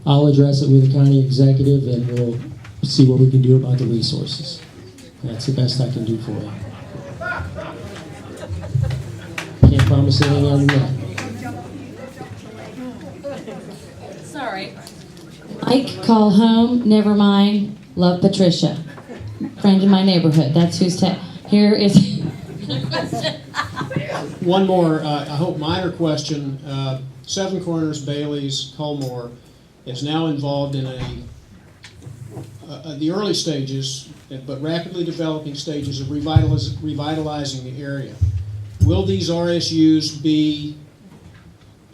I'll address it with the county executive and we'll see what we can do about the resources. That's the best I can do for you. Can't promise anything other than that. Sorry. Mike, call home, never mind, love Patricia. Friend in my neighborhood, that's who's here is question. One more, I hope minor question. Seven Corners, Bailey's, Culmore is now involved in the early stages, but rapidly developing stages of revitalizing the area. Will these RSUs be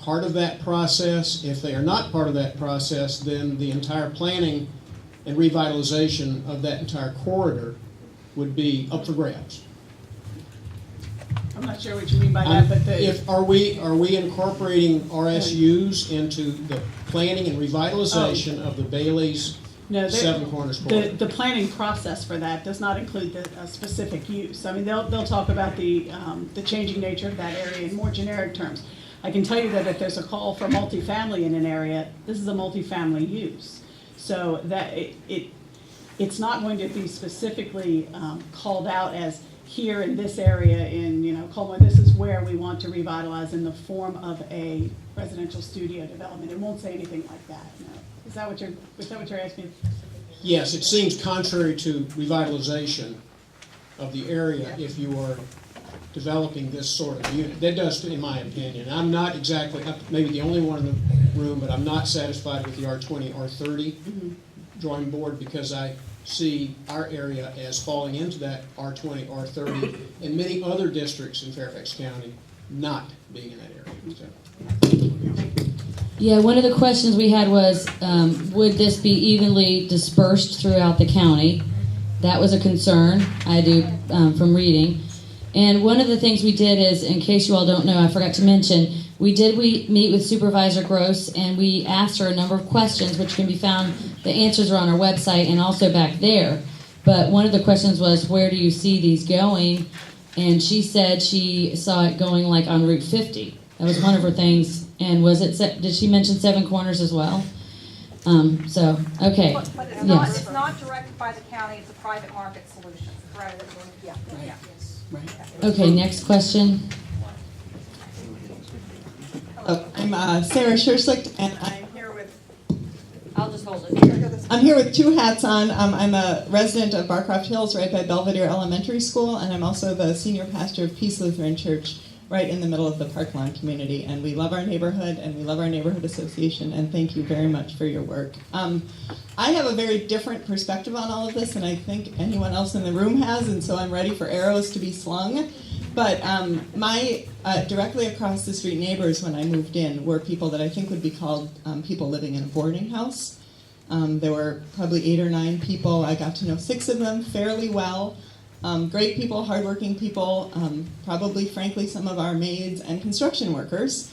part of that process? If they are not part of that process, then the entire planning and revitalization of that entire corridor would be up for grabs. I'm not sure what you mean by that, but are we incorporating RSUs into the planning and revitalization of the Bailey's Seven Corners corridor? The planning process for that does not include the specific use. I mean, they'll talk about the changing nature of that area in more generic terms. I can tell you that if there's a call for multifamily in an area, this is a multifamily use. So that it's not going to be specifically called out as here in this area in Culmore, this is where we want to revitalize in the form of a residential studio development. It won't say anything like that. No. Is that what you're asking? Yes, it seems contrary to revitalization of the area if you are developing this sort of unit. That does, in my opinion. I'm not exactly, maybe the only one in the room, but I'm not satisfied with the R20, R30 drawing board because I see our area as falling into that R20, R30, and many other districts in Fairfax County not being in that area. So. Yeah, one of the questions we had was, would this be evenly dispersed throughout the county? That was a concern, I do, from reading. And one of the things we did is, in case you all don't know, I forgot to mention, We meet with Supervisor Gross, and we asked her a number of questions, which can be found, the answers are on our website and also back there. But one of the questions was, where do you see these going? And she said she saw it going like on Route 50. That was one of her things. And did she mention Seven Corners as well? Okay. But it's Yes. not directed by the county, it's a private market solution, correct? Yeah, yeah. Okay, next question. I'm Sarah Schurslicht, and I'm here with. I'll just hold it. I'm here with two hats on. I'm a resident of Barcroft Hills, right by Belvedere Elementary School, and I'm also the senior pastor of Peace Lutheran Church, right in the middle of the Park Lawn community. And we love our neighborhood, and we love our neighborhood association, and thank you very much for your work. I have a very different perspective on all of this than I think anyone else in the room has, and so I'm ready for arrows to be slung. But my directly across the street neighbors when I moved in were people that I think would be called people living in a boarding house. There were probably 8 or 9 people. I got to know 6 of them fairly well. Great people, hardworking people, probably, frankly, some of our maids and construction workers.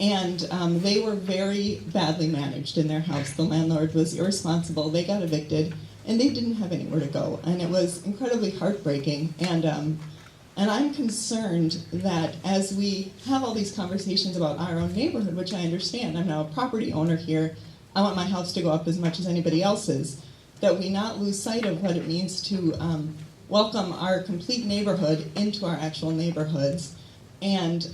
And they were very badly managed in their house. The landlord was irresponsible. They got evicted, and they didn't have anywhere to go. And it was incredibly heartbreaking. And I'm concerned that as we have all these conversations about our own neighborhood, which I understand, I'm now a property owner here, I want my house to go up as much as anybody else's, that we not lose sight of what it means to welcome our complete neighborhood into our actual neighborhoods. And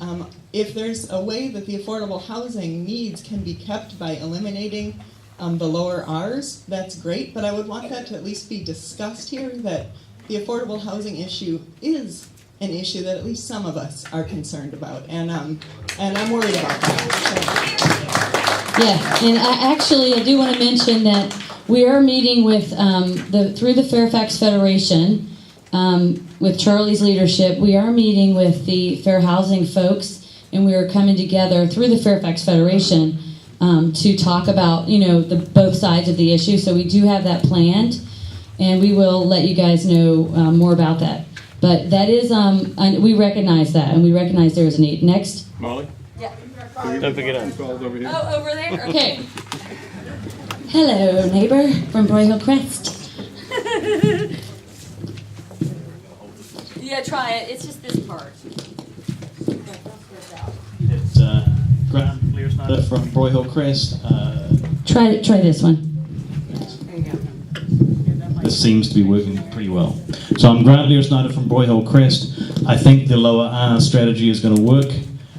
if there's a way that the affordable housing needs can be kept by eliminating the lower Rs, that's great, but I would want that to at least be discussed here, that the affordable housing issue is an issue that at least some of us are concerned about, and I'm worried about that. Yeah, and I do want to mention that we are meeting with through the Fairfax Federation, with Charlie's leadership. We are meeting with the fair housing folks, and we are coming together through the Fairfax Federation to talk about both sides of the issue. So we do have that planned, and we will let you guys know more about that. But that is, we recognize that, and we recognize there is a need. Next. Molly? Yeah. Don't forget us. Over here. Oh, over there? Okay. Hello, neighbor from Broyhill Crest. Yeah, try it. It's just this part. It's Grant Learsnyder from Broyhill Crest. Try this one. This seems to be working pretty well. So I'm Grant Learsnyder from Broyhill Crest. I think the lower R strategy is going to work.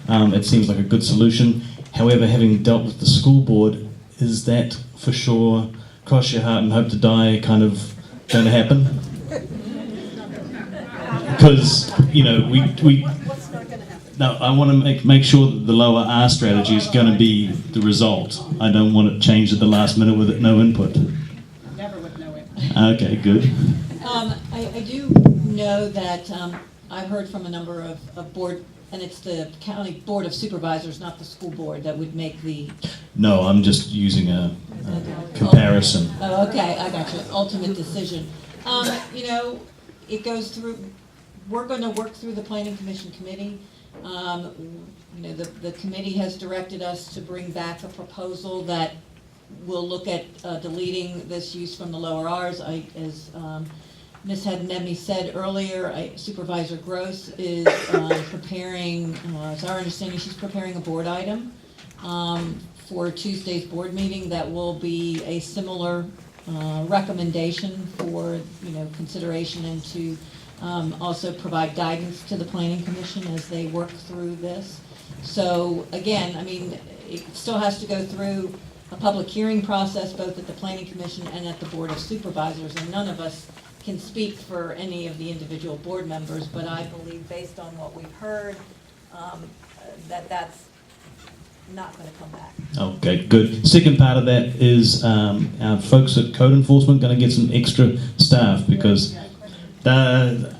It seems like a good solution. However, having dealt with the school board, is that for sure, cross your heart and hope to die, kind of going to happen? Because, no, I want to make sure that the lower R strategy is going to be the result. I don't want it changed at the last minute with no input. Never with no input. Okay, good. I do know that I've heard from a number of board, and it's the county board of supervisors, not the school board, that would make the... No, I'm just using a comparison. Oh, okay, I got you. Ultimate decision. It goes through, we're going to work through the Planning Commission committee. The committee has directed us to bring back a proposal that will look at deleting this use from the lower Rs. As Ms. Hednemi said earlier, Supervisor Gross is preparing, it's our understanding she's preparing a board item for Tuesday's board meeting that will be a similar recommendation for consideration and to also provide guidance to the Planning Commission as they work through this. So again, it still has to go through a public hearing process both at the Planning Commission and at the Board of Supervisors, and none of us can speak for any of the individual board members, but I believe based on what we've heard, that's not going to come back. Okay, good. Second part of that is our folks at Code Enforcement going to get some extra staff because they're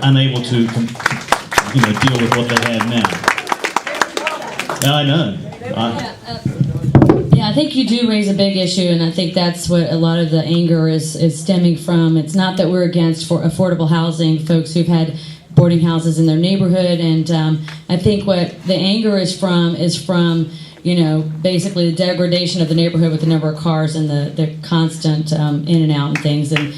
unable to deal with what they have now. I know. Yeah, I think you do raise a big issue, and I think that's what a lot of the anger is stemming from. It's not that we're against affordable housing, folks who've had boarding houses in their neighborhood. And I think what the anger is from basically the degradation of the neighborhood with the number of cars and the constant in and out and things. And,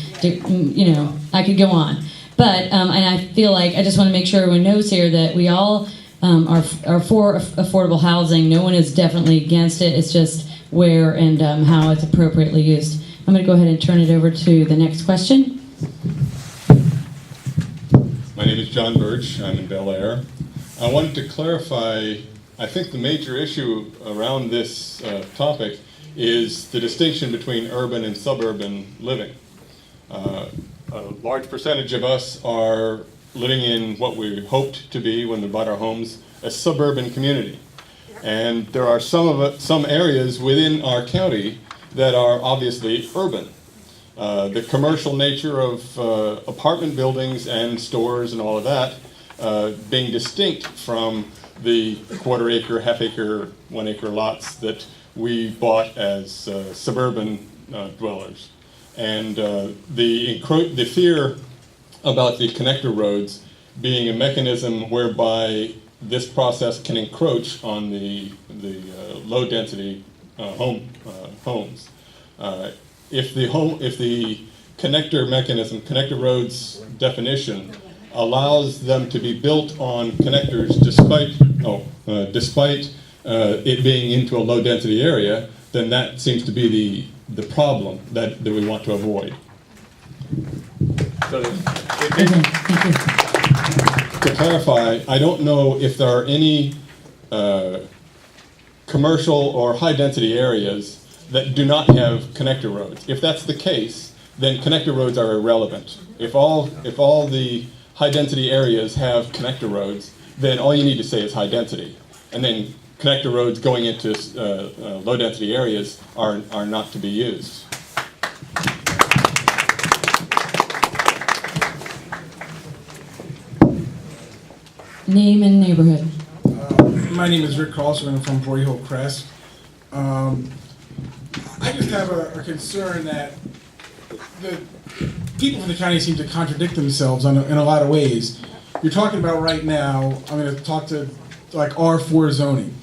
I could go on. But, and I feel like I just want to make sure everyone knows here that we all are for affordable housing. No one is definitely against it. It's just where and how it's appropriately used. I'm going to go ahead and turn it over to the next question. My name is John Birch. I'm in Bel Air. I wanted to clarify, I think the major issue around this topic is the distinction between urban and suburban living. A large percentage of us are living in what we hoped to be when we bought our homes, a suburban community. And there are some areas within our county that are obviously urban. The commercial nature of apartment buildings and stores and all of that being distinct from the quarter-acre, half-acre, one-acre lots that we bought as suburban dwellers. And the fear about the connector roads being a mechanism whereby this process can encroach on the low-density homes. If the connector mechanism, connector roads definition, allows them to be built on connectors despite it being into a low-density area, then that seems to be the problem that we want to avoid. So to clarify, I don't know if there are any commercial or high-density areas that do not have connector roads. If that's the case, then connector roads are irrelevant. If all the high-density areas have connector roads, then all you need to say is high-density. And then connector roads going into low-density areas are not to be used. Name and neighborhood. My name is Rick Carlson. I'm from Boy Hill Crest. I just have a concern that the people from the county seem to contradict themselves in a lot of ways. You're talking about right now, I'm going to talk to like R4 zoning,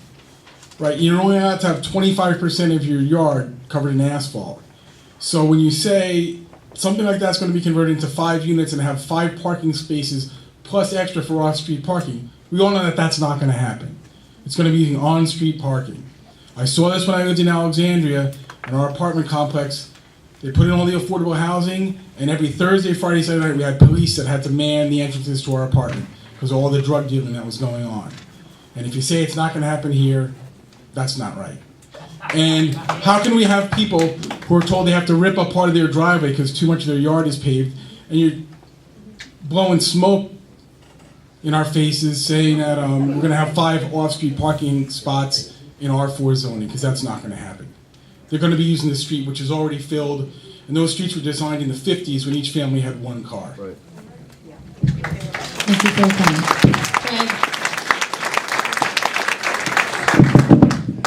right? You're only allowed to have 25% of your yard covered in asphalt. So when you say something like that's going to be converted into 5 units and have 5 parking spaces plus extra for off-street parking, we all know that that's not going to happen. It's going to be using on-street parking. I saw this when I lived in Alexandria, in our apartment complex. They put in all the affordable housing, and every Thursday, Friday, Saturday night, we had police that had to man the entrances to our apartment because of all the drug dealing that was going on. And if you say it's not going to happen here, that's not right. And how can we have people who are told they have to rip up part of their driveway because too much of their yard is paved, and you're blowing smoke in our faces saying that we're going to have 5 off-street parking spots in R4 zoning, because that's not going to happen. They're going to be using the street, which is already filled, and those streets were designed in the 50s when each family had 1 car. Right. Thank you for your comment. Craig?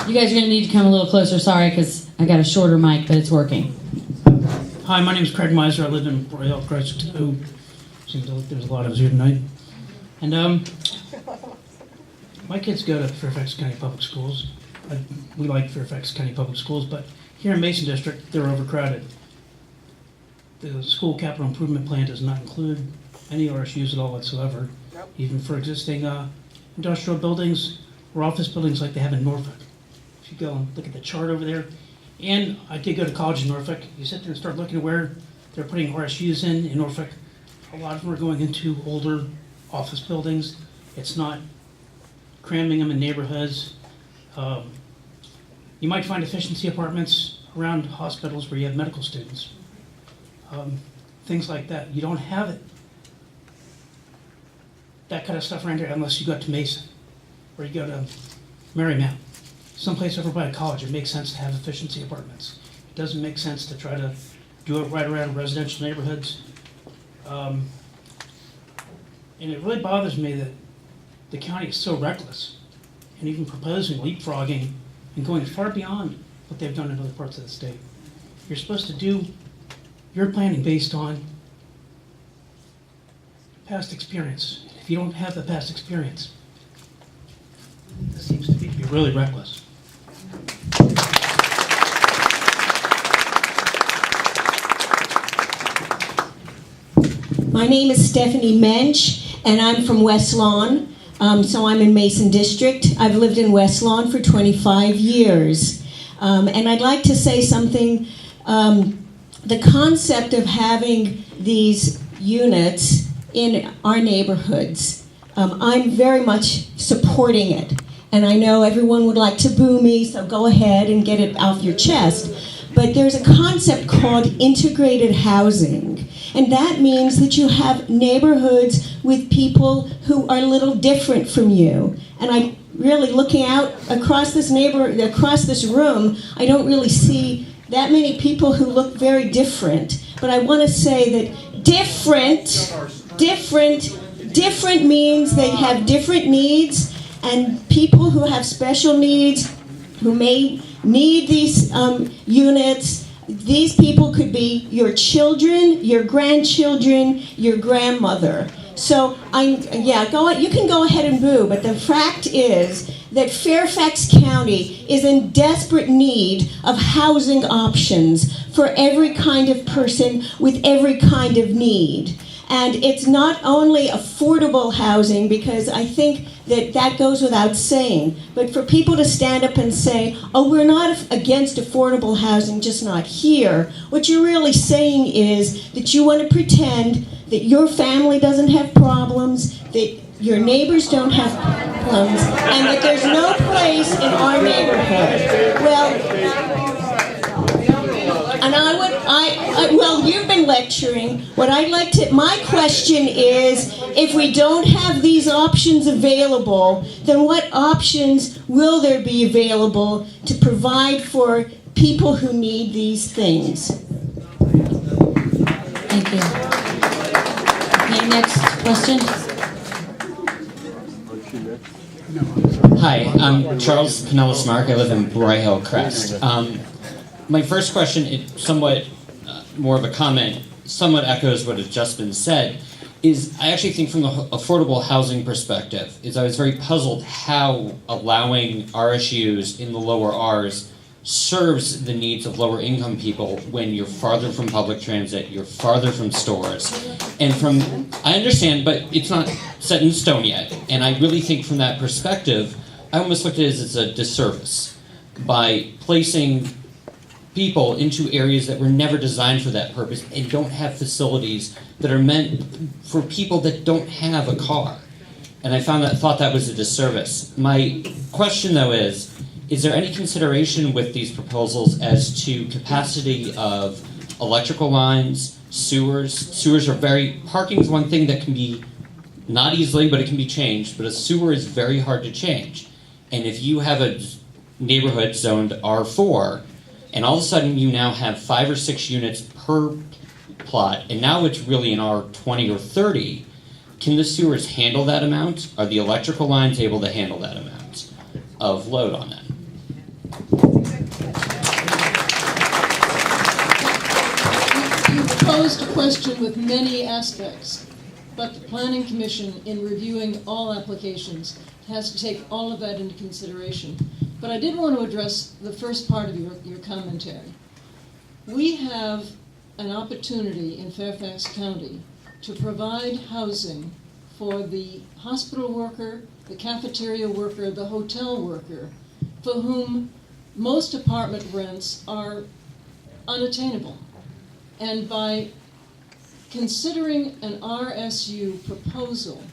You guys are going to need to come a little closer, sorry, because I got a shorter mic, but it's working. Hi, my name is Craig Miser. I live in Royal Crest 2. Seems like there's a lot of us here tonight. And my kids go to Fairfax County Public Schools. We like Fairfax County Public Schools, but here in Mason District, they're overcrowded. The school capital improvement plan does not include any RSUs at all whatsoever, even for existing industrial buildings or office buildings like they have in Norfolk. If you go and look at the chart over there, and I did go to college in Norfolk, you sit there and start looking at where they're putting RSUs in Norfolk. A lot of them are going into older office buildings. It's not cramming them in neighborhoods. You might find efficiency apartments around hospitals where you have medical students. Things like that. You don't have it. That kind of stuff around here unless you go to Mason or you go to Marymount. Someplace over by a college, it makes sense to have efficiency apartments. It doesn't make sense to try to do it right around residential neighborhoods. And it really bothers me that the county is so reckless and even proposing leapfrogging and going far beyond what they've done in other parts of the state. You're supposed to do your planning based on past experience. If if you don't have the past experience. This seems to be really reckless. My name is Stephanie Mensch, and I'm from West Lawn. So I'm in Mason District. I've lived in West Lawn for 25 years. And I'd like to say something. The concept of having these units in our neighborhoods, I'm very much supporting it. And I know everyone would like to boo me, so go ahead and get it off your chest. But there's a concept called integrated housing. And that means that you have neighborhoods with people who are a little different from you. And I really, looking out across this across this room, I don't really see that many people who look very different. But I want to say that different means they have different needs, and people who have special needs, who may need these units, these people could be your children, your grandchildren, your grandmother. So you can go ahead and boo, but the fact is that Fairfax County is in desperate need of housing options for every kind of person with every kind of need. And it's not only affordable housing, because I think that goes without saying, but for people to stand up and say, oh, we're not against affordable housing, just not here, what you're really saying is that you want to pretend that your family doesn't have problems, that your neighbors don't have problems, and that there's no place in our neighborhood. Well, you've been lecturing. My question is, if we don't have these options available, then what options will there be available to provide for people who need these things? Thank you. Okay, next question. Hi, I'm Charles Pinellas Mark. I live in Broyhill Crest. My first question is somewhat more of a comment, somewhat echoes what has just been said, is I actually think from the affordable housing perspective, is I was very puzzled how allowing RSUs in the lower Rs serves the needs of lower income people when you're farther from public transit, you're farther from stores. And I understand, but it's not set in stone yet. And I really think from that perspective, I almost looked at it as a disservice by placing people into areas that were never designed for that purpose and don't have facilities that are meant for people that don't have a car. And I thought that was a disservice. My question though is there any consideration with these proposals as to capacity of electrical lines, sewers? Parking is one thing that can be, not easily, but it can be changed, but a sewer is very hard to change. And if you have a neighborhood zoned R4, and all of a sudden you now have 5 or 6 units per plot, and now it's really an R20 or 30, can the sewers handle that amount? Are the electrical lines able to handle that amount of load on them? You posed a question with many aspects, but the Planning Commission, in reviewing all applications, has to take all of that into consideration. But I did want to address the first part of your commentary. We have an opportunity in Fairfax County to provide housing for the hospital worker, the cafeteria worker, the hotel worker, for whom most apartment rents are unattainable. And by considering an RSU proposal,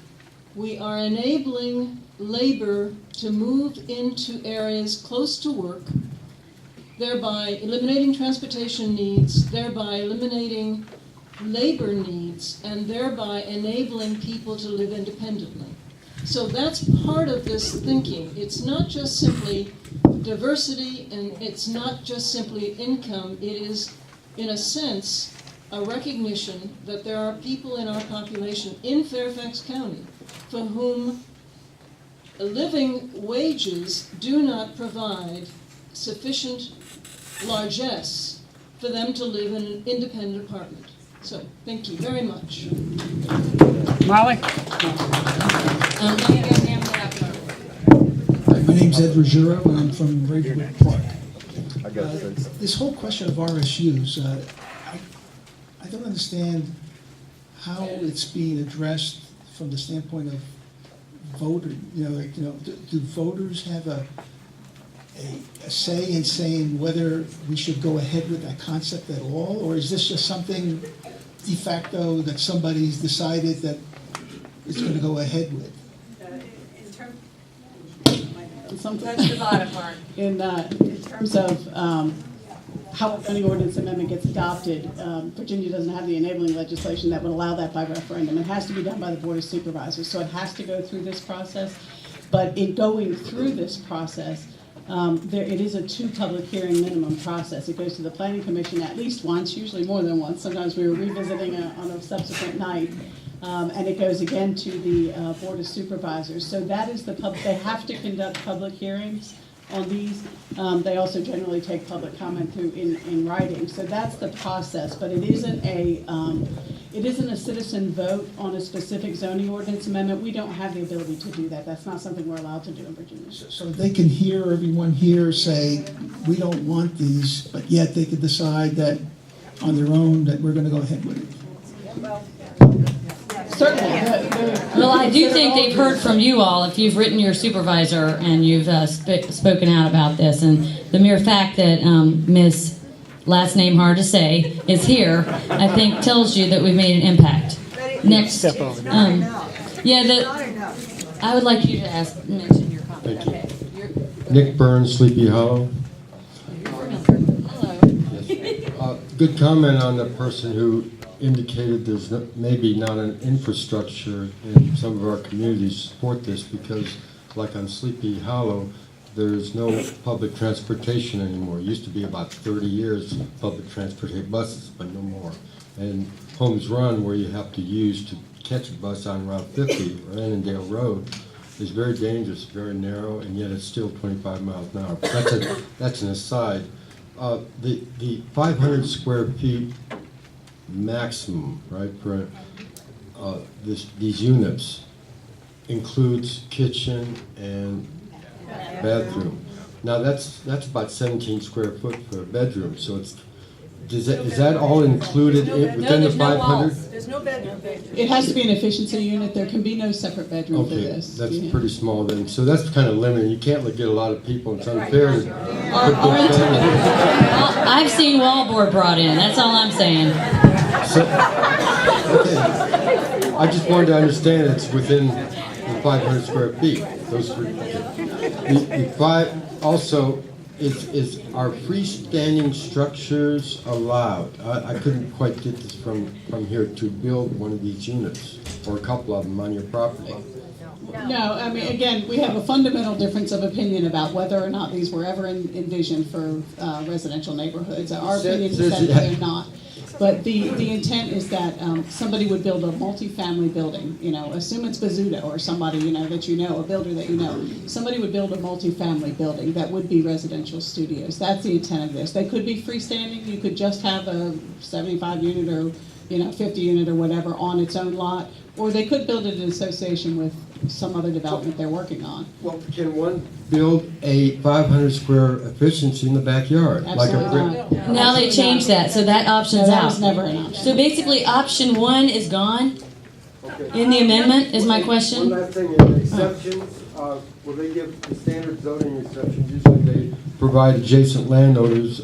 we are enabling labor to move into areas close to work, thereby eliminating transportation needs, thereby eliminating labor needs, and thereby enabling people to live independently. So that's part of this thinking. It's not just simply diversity, and it's not just simply income. It is, in a sense, a recognition that there are people in our population in Fairfax County for whom living wages do not provide sufficient largesse for them to live in an independent apartment. So, thank you very much. Molly? My name's Ed Ruggiero, and I'm from Ravenwood Park. This whole question of RSUs, I don't understand how it's being addressed from the standpoint of voter. Do voters have a say in saying whether we should go ahead with that concept at all, or is this just something de facto that somebody's decided that it's going to go ahead with? That's the bottom part. In terms of how a zoning ordinance amendment gets adopted, Virginia doesn't have the enabling legislation that would allow that by referendum. It has to be done by the Board of Supervisors, so it has to go through this process. But in going through this process, it is a 2 public hearing minimum process. It goes to the Planning Commission at least once, usually more than once. Sometimes we were revisiting on a subsequent night. And it goes again to the Board of Supervisors. So that is they have to conduct public hearings on these. They also generally take public comment through in writing. So that's the process, but it isn't a citizen vote on a specific zoning ordinance amendment. We don't have the ability to do that. That's not something we're allowed to do in Virginia. So they can hear everyone here say, we don't want these, but yet they could decide that on their own that we're going to go ahead with it. Certainly. Well, I do think they've heard from you all if you've written your supervisor and you've spoken out about this. And the mere fact that Ms. last name hard to say is here, I think tells you that we've made an impact. Next. I would like you to mention your comment. Thank you. Nick Burns, Sleepy Hollow. Hello. Yes. Good comment on the person who indicated there's maybe not an infrastructure in some of our communities to support this, because like on Sleepy Hollow, there's no public transportation anymore. It used to be about 30 years public transportation buses, but no more. And Holmes Run, where you have to use to catch a bus on Route 50 or Annandale Road, is very dangerous, very narrow, and yet it's still 25 miles an hour. That's an aside. The 500 square feet maximum, right, for these units includes kitchen and bathroom. Now that's about 17 square foot for a bedroom. So is that all included within the 500? There's no bedroom. It has to be an efficiency unit. There can be no separate bedroom for this. That's pretty small then. So that's kind of limited. You can't get a lot of people. It's unfair. I've seen wallboard brought in. That's all I'm saying. So, okay. I just wanted to understand it's within the 500 square feet. Those three. Also, are freestanding structures allowed? I couldn't quite get this from here to build one of these units or a couple of them on your property. No, I mean, again, we have a fundamental difference of opinion about whether or not these were ever envisioned for residential neighborhoods. Our opinion is that they're not. But the intent is that somebody would build a multi-family building, assume it's Bazzuto or somebody, that a builder that somebody would build a multi-family building that would be residential studios. That's the intent of this. They could be freestanding. You could just have a 75 unit or, 50 unit or whatever on its own lot, or they could build it in association with some other development they're working on. Well, can one build a 500 square efficiency in the backyard? Absolutely. Now they changed that, so that option's that out. was never an option. So basically, option 1 is gone in the amendment, is my question. One last thing, in exceptions, will they give the standard zoning exceptions? Usually they provide adjacent landowners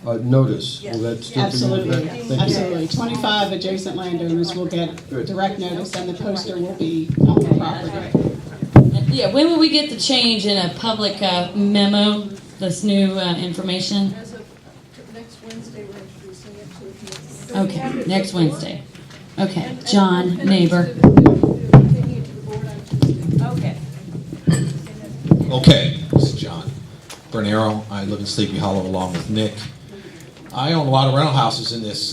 notice. Will that still Absolutely. be Absolutely. 25 adjacent landowners will get direct notice, and the poster will be on the property. Yeah, when will we get the change in a public memo, this new information? As of next Wednesday, we're introducing it to Okay, next Wednesday. Okay, John, neighbor. Okay. Okay, this is John Bernero. I live in Sleepy Hollow along with Nick. I own a lot of rental houses in this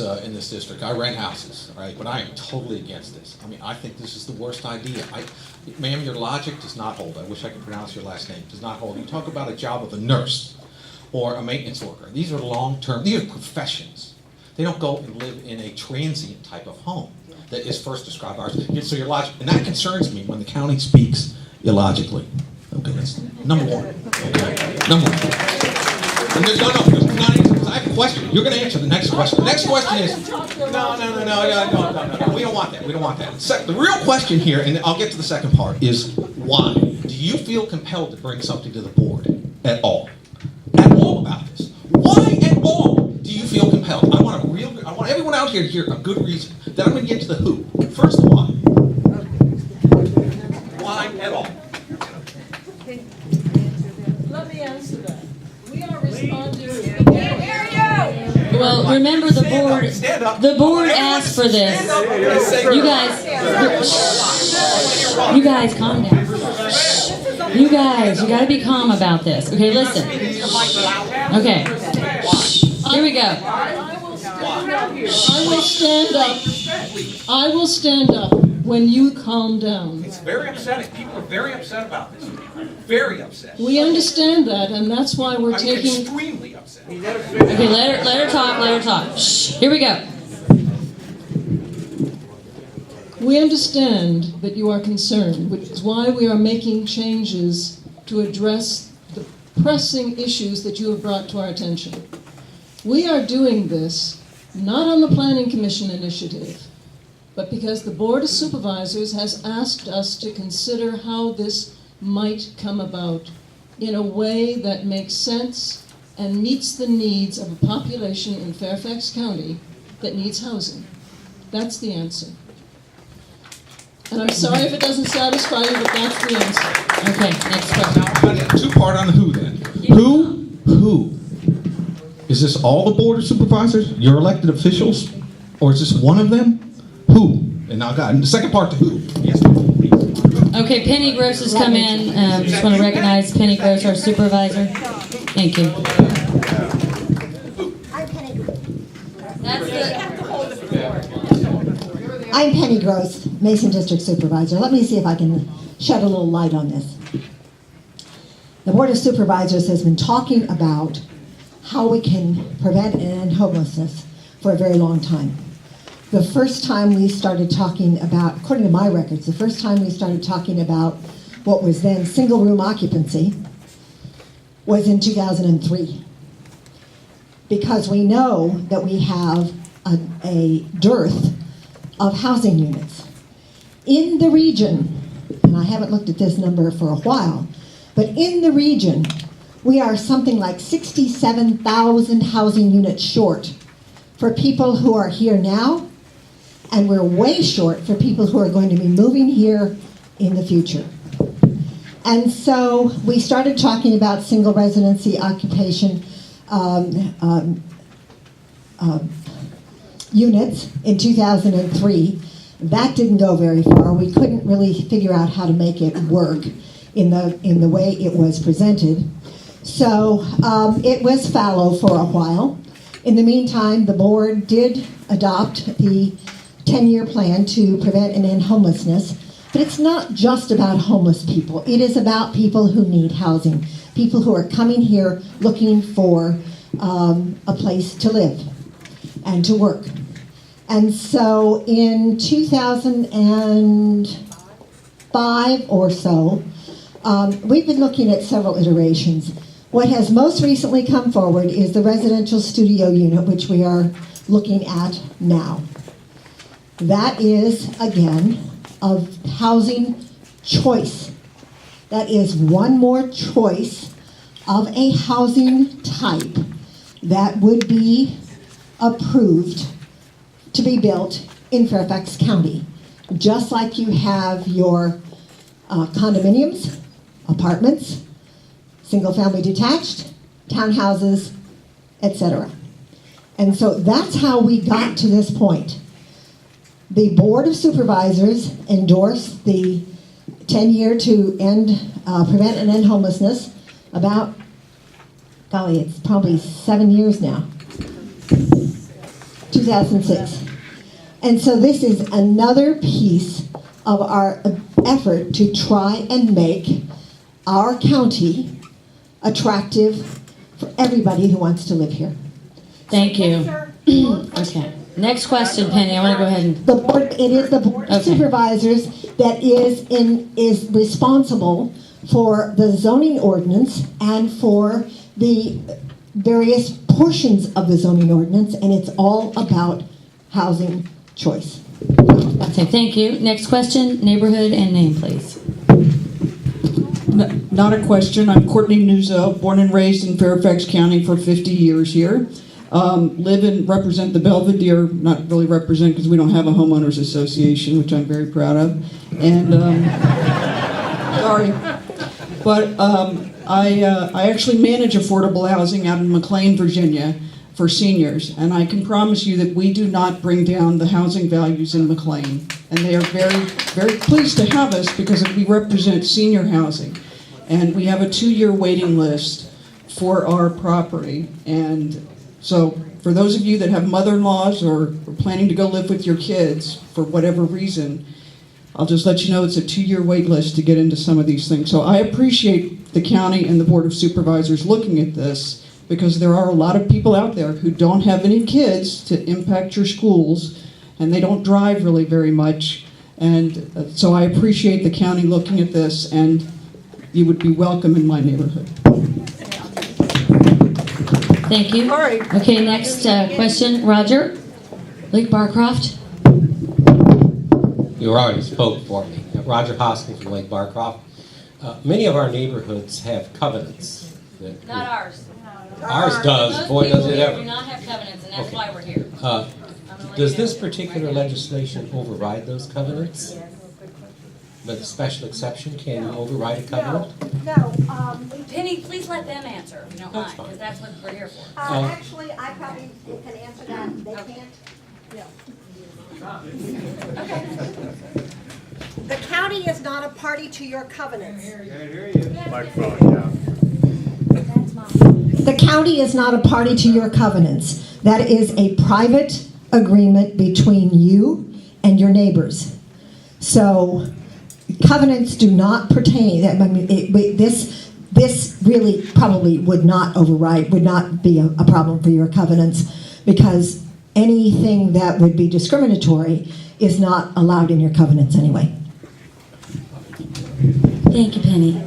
district. I rent houses, right? But I am totally against this. I mean, I think this is the worst idea. Ma'am, your logic does not hold. I wish I could pronounce your last name. Does not hold. You talk about a job of a nurse or a maintenance worker. These are long-term. These are professions. They don't go and live in a transient type of home that is first described by ours. So you're logic, and that concerns me when the county speaks illogically. Okay, that's number one. Okay, number one. And there's not answer. I have a question. You're going to answer the next question. The next question is no. We don't want that. We don't want that. The real question here, and I'll get to the second part, is why do you feel compelled to bring something to the board at all? At all about this? Why at all do you feel compelled? I want everyone out here to hear a good reason. Then I'm going to get to the who. First, why? Why at all? Let me answer that. We are responding. Well, remember the board asked for this. You guys, calm down. You guys, you gotta be calm about this. Okay, listen. Okay. Here we go. I will stand up. I will stand up when you calm down. It's very upsetting. People are very upset about this. Very upset. We understand that, and that's why we're taking. Extremely upset. Okay, let her talk. Let her talk. Shh. Here we go. We understand that you are concerned, which is why we are making changes to address the pressing issues that you have brought to our attention. We are doing this not on the Planning Commission initiative, but because the Board of Supervisors has asked us to consider how this might come about in a way that makes sense and meets the needs of a population in Fairfax County that needs housing. That's the answer. And I'm sorry if it doesn't satisfy you, but that's the answer. Okay, next question. Two-part on the who then. Who? Is this all the Board of Supervisors, your elected officials? Or is this one of them? Who? And now, God, the second part to who. Yes. Okay, Penny Gross has come in. Just want to recognize Penny Gross, our supervisor. Thank you. I'm Penny Gross, Mason District Supervisor. Let me see if I can shed a little light on this. The Board of Supervisors has been talking about how we can prevent and end homelessness for a very long time. The first time we started talking about, according to my records, the first time we started talking about what was then single room occupancy was in 2003. Because we know that we have a dearth of housing units. In the region, and I haven't looked at this number for a while, but in the region, we are something like 67,000 housing units short for people who are here now, and we're way short for people who are going to be moving here in the future. And so we started talking about single residency occupation units in 2003. That didn't go very far. We couldn't really figure out how to make it work in the way it was presented. So it was fallow for a while. In the meantime, the board did adopt the 10-year plan to prevent and end homelessness. But it's not just about homeless people. It is about people who need housing, people who are coming here looking for a place to live and to work. And so in 2005 or so, we've been looking at several iterations. What has most recently come forward is the residential studio unit, which we are looking at now. That is, again, of housing choice. That is one more choice of a housing type that would be approved to be built in Fairfax County. Just like you have your condominiums, apartments, single-family detached, townhouses, etc. And so that's how we got to this point. The Board of Supervisors endorsed the 10-year to prevent and end homelessness about, golly, it's probably 7 years now, 2006. And so this is another piece of our effort to try and make our county attractive for everybody who wants to live here. Thank you. Okay. Next question, Penny. I want to go ahead and. The board, it is the Board of Supervisors that is responsible for the zoning ordinance and for the various portions of the zoning ordinance, and it's all about housing choice. Okay, thank you. Next question, neighborhood and name, please. Not a question. I'm Courtney Nuzzo, born and raised in Fairfax County for 50 years here. Live and represent the Belvedere, not really represent because we don't have a homeowners association, which I'm very proud of. And, sorry. But I actually manage affordable housing out in McLean, Virginia for seniors. And I can promise you that we do not bring down the housing values in McLean. And they are very, very pleased to have us because we represent senior housing. And we have a 2-year waiting list for our property. And so for those of you that have mother-in-laws or are planning to go live with your kids for whatever reason, I'll just let you know it's a 2-year wait list to get into some of these things. So I appreciate the county and the Board of Supervisors looking at this because there are a lot of people out there who don't have any kids to impact your schools and they don't drive really very much. And so I appreciate the county looking at this, and you would be welcome in my neighborhood. Thank you. Okay, next question, Roger. Lake Barcroft. You already spoke for me. Roger Hoskins from Lake Barcroft. Many of our neighborhoods have covenants. Not ours. Ours does. Most Boy, does people it here ever. do not have covenants, and that's why we're here. Does this particular legislation override those covenants? But a special exception, can you override a covenant? No. Penny, please let them answer, if you don't That's mind, fine. because that's what we're here for. Actually, I probably can answer that. They can't. The county is not a party to your covenants. The county is not a party to your covenants. That is a private agreement between you and your neighbors. So covenants do not pertain. I mean, this really probably would not be a problem for your covenants, because anything that would be discriminatory is not allowed in your covenants anyway. Thank you, Penny.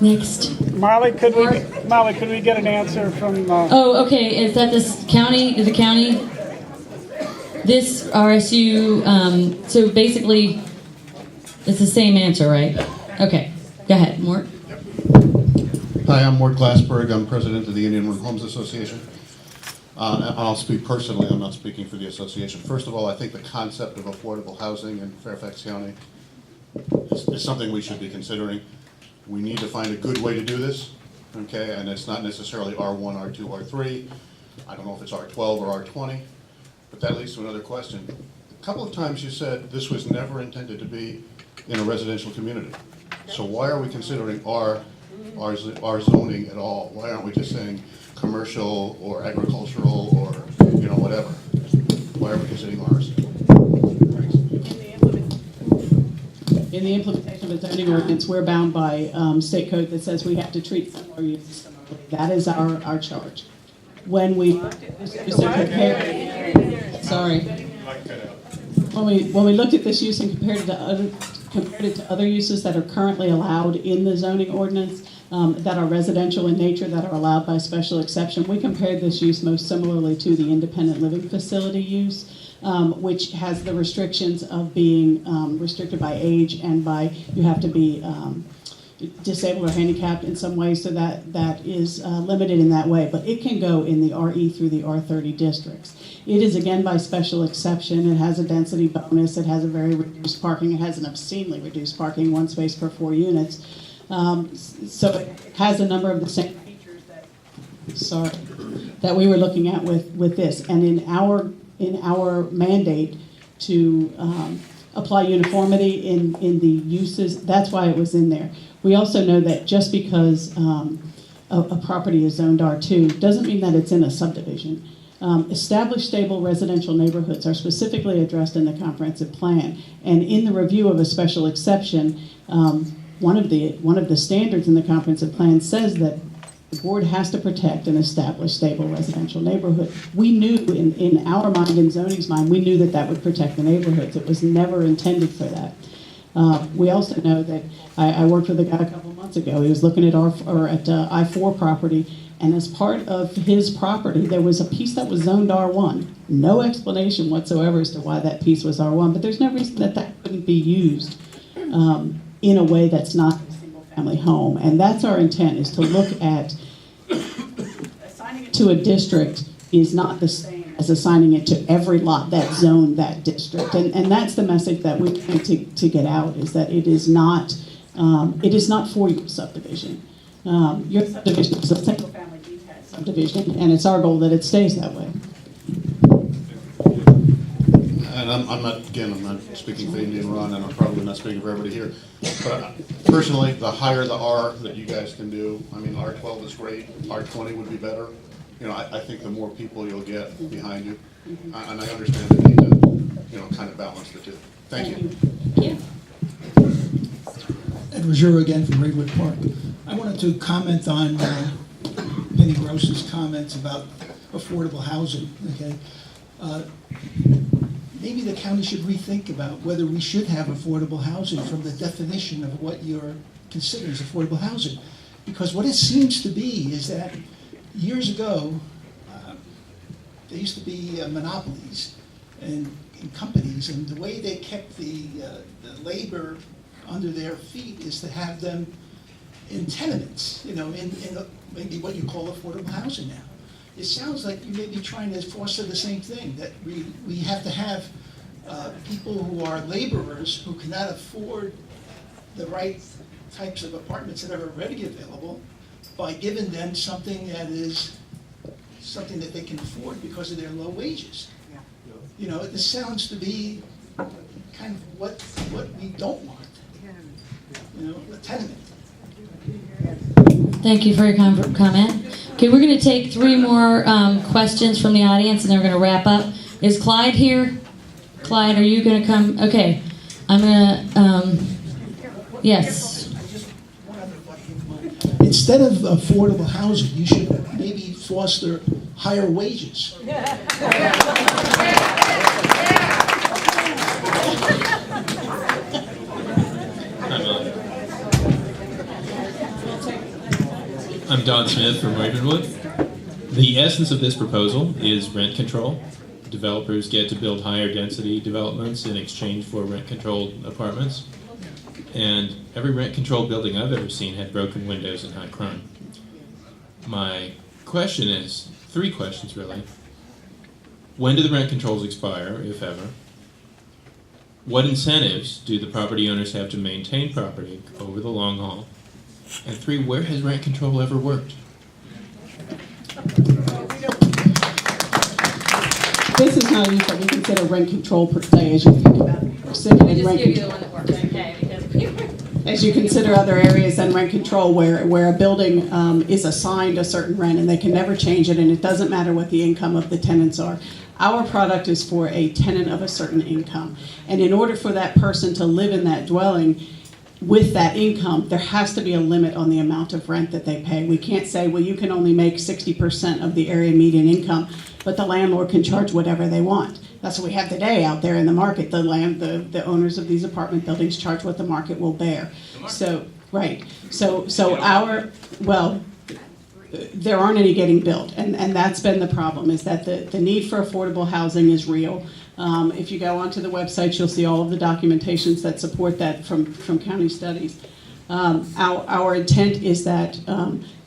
Next. Molly, could we get an answer from? Oh, okay. Is that this county? Is the county? This RSU. So basically, it's the same answer, right? Okay. Go ahead, Mort. Hi, I'm Mort Glassberg. I'm president of the Indian River Homes Association. I'll speak personally. I'm not speaking for the association. First of all, I think the concept of affordable housing in Fairfax County is something we should be considering. We need to find a good way to do this, okay? And it's not necessarily R1, R2, R3. I don't know if it's R12 or R20, but that leads to another question. A couple of times you said this was never intended to be in a residential community. So why are we considering our zoning at all? Why aren't we just saying commercial or agricultural or, whatever? Why are we considering ours? In the implementation of the zoning ordinance, we're bound by state code that says we have to treat similar uses similarly. That is our charge. When we looked at this use and when we looked at this use and compared it to other uses that are currently allowed in the zoning ordinance, that are residential in nature, that are allowed by special exception, we compared this use most similarly to the independent living facility use. Which has the restrictions of being restricted by age and by you have to be disabled or handicapped in some way, so that is limited in that way. But it can go in the RE through the R30 districts. It is again by special exception. It has a density bonus. It has a very reduced parking. It has an obscenely reduced parking, 1 space per 4 units. So it has a number of the same features that we were looking at with this. And in our mandate to apply uniformity in the uses, that's why it was in there. We also know that just because a property is zoned R2 doesn't mean that it's in a subdivision. Established stable residential neighborhoods are specifically addressed in the comprehensive plan, and in the review of a special exception, one of the standards in the comprehensive plan says that The board has to protect and establish stable residential neighborhood. We knew in our mind, in zoning's mind, we knew that that would protect the neighborhoods. It was never intended for that. We also know that I worked with a guy a couple of months ago. He was looking at I-4 property, and as part of his property, there was a piece that was zoned R1. No explanation whatsoever as to why that piece was R1, but there's no reason that that couldn't be used in a way that's not a single-family home. And that's our intent, is to look at assigning it to a district is not the same as assigning it to every lot that's zoned that district. And that's the message that we want to get out, is that it is not for your subdivision. Your subdivision is a single-family detached subdivision, and it's our goal that it stays that way. And I'm not speaking for Andy and Ron, and I'm probably not speaking for everybody here. But personally, the higher the R that you guys can do, I mean, R12 is great, R20 would be better. You know, I think the more people you'll get behind you, and I understand the need to, kind of balance the two. Thank you. Yeah. Ed Rogero again from Redwood Park. I wanted to comment on Penny Gross's comments about affordable housing, okay? Maybe the county should rethink about whether we should have affordable housing from the definition of what you're considering as affordable housing. Because what it seems to be is that years ago, there used to be monopolies and companies, and the way they kept the labor under their feet is to have them in tenements, in maybe what you call affordable housing now. It sounds like you may be trying to foster the same thing, that we have to have people who are laborers who cannot afford the right types of apartments that are already available, by giving them something that is something that they can afford because of their low wages. This sounds to be kind of what we don't want. A tenement. Thank you for your comment. Okay, we're going to take 3 more questions from the audience, and then we're going to wrap up. Is Clyde here? Clyde, are you going to come? Okay, I'm going to, yes. Instead of affordable housing, you should maybe foster higher wages. I'm Don Smith from Ravenwood. The essence of this proposal is rent control. Developers get to build higher density developments in exchange for rent-controlled apartments. And every rent-controlled building I've ever seen had broken windows and high crime. My question is, 3 questions really. When do the rent controls expire, if ever? What incentives do the property owners have to maintain property over the long haul? And 3, where has rent control ever worked? This is not what we consider rent control per se, as you think about it. Let me just give you the one that works, okay? As you consider other areas than rent control where a building is assigned a certain rent and they can never change it, and it doesn't matter what the income of the tenants are. Our product is for a tenant of a certain income. And in order for that person to live in that dwelling with that income, there has to be a limit on the amount of rent that they pay. We can't say, well, you can only make 60% of the area median income, but the landlord can charge whatever they want. That's what we have today out there in the market. The owners of these apartment buildings charge what the market will bear. So, right. So there aren't any getting built, and that's been the problem, is that the need for affordable housing is real. If you go onto the website, you'll see all of the documentations that support that from county studies. Our intent is that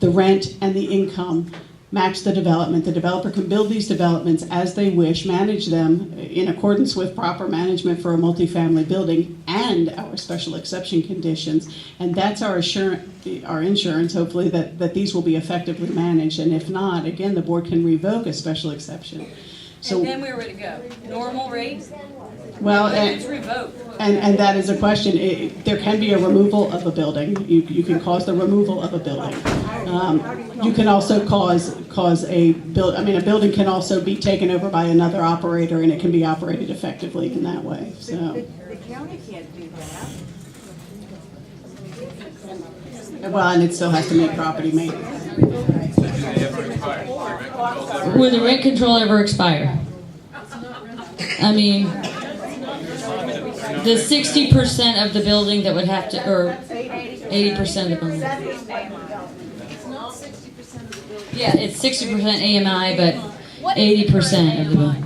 the rent and the income match the development. The developer can build these developments as they wish, manage them in accordance with proper management for a multifamily building and our special exception conditions. And that's our insurance, hopefully, that these will be effectively managed. And if not, again, the board can revoke a special exception. So, and then we're ready to go. Normal rates? Well, it's revoked. And that is a question. There can be a removal of a building. You can cause the removal of a building. You can also cause a building can also be taken over by another operator, and it can be operated effectively in that way. So the county can't do that. Well, and it still has to meet property maintenance. Will the rent control ever expire? I mean, the 60% of the building that would have to, or 80% of the building. Yeah, it's 60% AMI, but 80% of the building.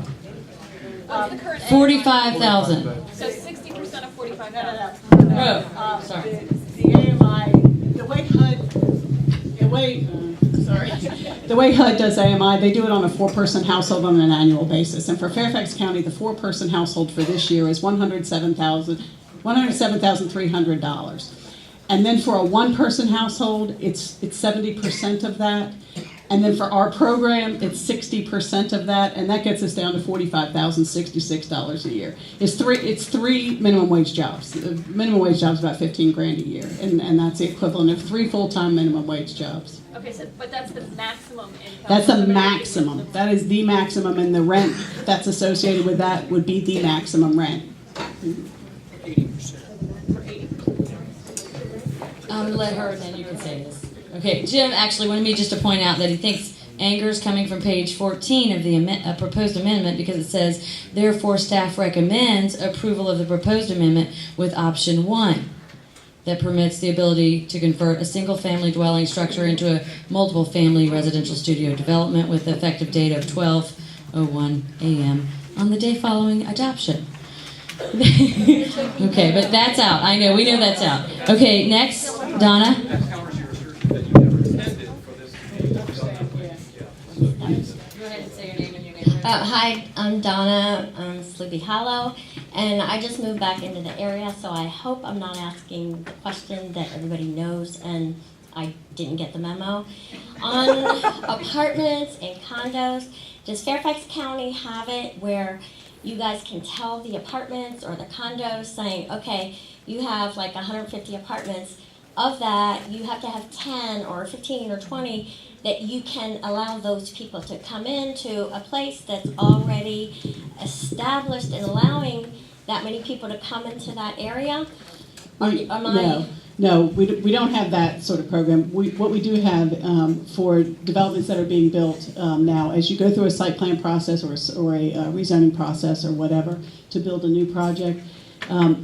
45,000. So 60% of 45,000. Oh, sorry. The AMI, the way HUD does AMI, they do it on a 4-person household on an annual basis. And for Fairfax County, the 4-person household for this year is $107,300. And then for a 1-person household, it's 70% of that. And then for our program, it's 60% of that, and that gets us down to $45,066 a year. It's three minimum wage jobs. The minimum wage job is about $15,000 a year, and that's the equivalent of 3 full-time minimum wage jobs. Okay, so but that's the maximum income. That's the maximum. That is the maximum, and the rent that's associated with that would be the maximum rent. 80%. Let her, and then you can say this. Okay, Jim actually wanted me just to point out that he thinks anger is coming from page 14 of the proposed amendment, because it says, therefore staff recommends approval of the proposed amendment with option 1 that permits the ability to convert a single-family dwelling structure into a multiple-family residential studio development with the effective date of 12:01 a.m. on the day following adoption. Okay, but that's out. I know, we know that's out. Okay, next, Donna. Hi, I'm Donna. I'm Sleepy Hollow, and I just moved back into the area, so I hope I'm not asking the question that everybody knows and I didn't get the memo. On apartments and condos, does Fairfax County have it where you guys can tell the apartments or the condos saying, okay, you have like 150 apartments, of that you have to have 10 or 15 or 20 that you can allow those people to come into a place that's already established and allowing that many people to come into that area? No, we don't have that sort of program. What we do have for developments that are being built now, as you go through a site plan process or a rezoning process or whatever to build a new project,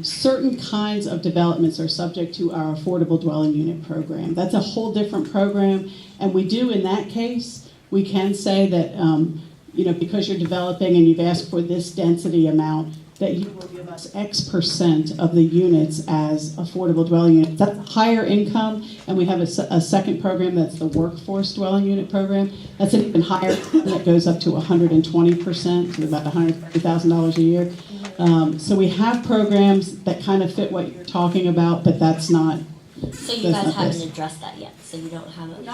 certain kinds of developments are subject to our affordable dwelling unit program. That's a whole different program, and we do in that case, we can say that because you're developing and you've asked for this density amount, that you will give us X% of the units as affordable dwelling units. That's higher income, and we have a second program that's the workforce dwelling unit program. That's an even higher, and it goes up to 120%, to about $150,000 a year. So we have programs that kind of fit what you're talking about, but that's not. So you guys haven't addressed that yet, so you don't have it. It's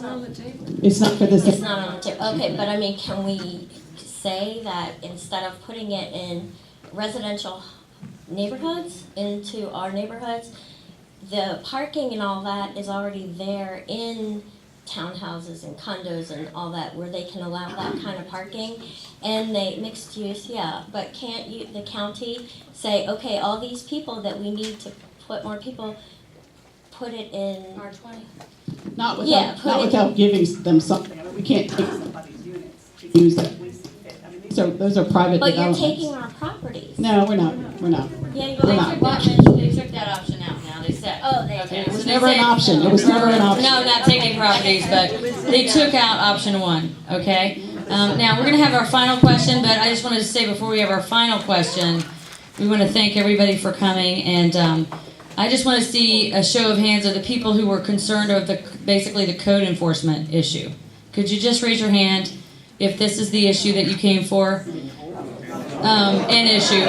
not on the table. It's not for this. It's not on the table. Okay, but I mean, can we say that instead of putting it in residential neighborhoods, into our neighborhoods, the parking and all that is already there in townhouses and condos and all that, where they can allow that kind of parking, and they mixed use, yeah. But can't you, the county, say, okay, all these people that we need to put more people, put it in R20? Not without giving them something. I mean, we can't take somebody's units to use them. So those are private But you're developments. taking our properties. No, we're not. Yeah, you They are. took that option out now, they said. Oh, they Okay, did. It was never an option. It was never an option. No, not taking properties, but they took out option 1, okay? Now, we're going to have our final question, but I just wanted to say before we have our final question, we want to thank everybody for coming, and I just want to see a show of hands of the people who were concerned of basically the code enforcement issue. Could you just raise your hand if this is the issue that you came for? An issue.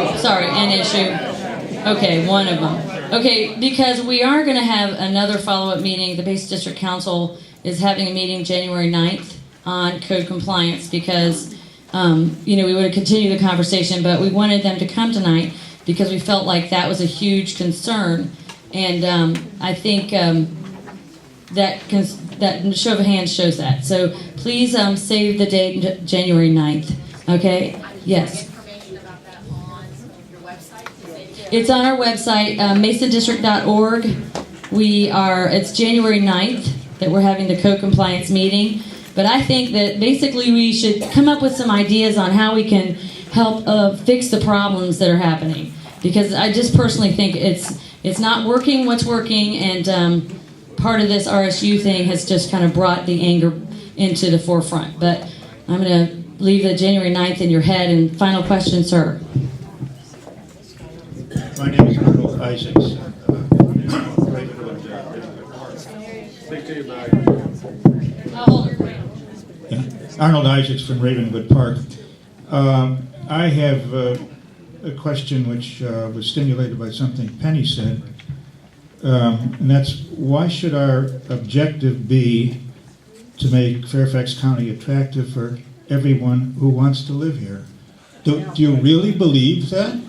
Okay, one of them. Okay, because we are going to have another follow-up meeting. The Basin District Council is having a meeting January 9th on code compliance because, we would have continued the conversation, but we wanted them to come tonight because we felt like that was a huge concern. And I think that show of hands shows that. So please save the date, January 9th. Okay? Yes. It's on our website, masondistrict.org, It's January 9th that we're having the co-compliance meeting. But I think that basically we should come up with some ideas on how we can help fix the problems that are happening. Because I just personally think it's not working what's working, and part of this RSU thing has just kind of brought the anger into the forefront. But I'm going to leave the January 9th in your head. And final question, sir. My name is Arnold Isaacs. Arnold Isaacs from Ravenwood Park. I have a question which was stimulated by something Penny said, and that's why should our objective be to make Fairfax County attractive for everyone who wants to live here? Do you really believe that?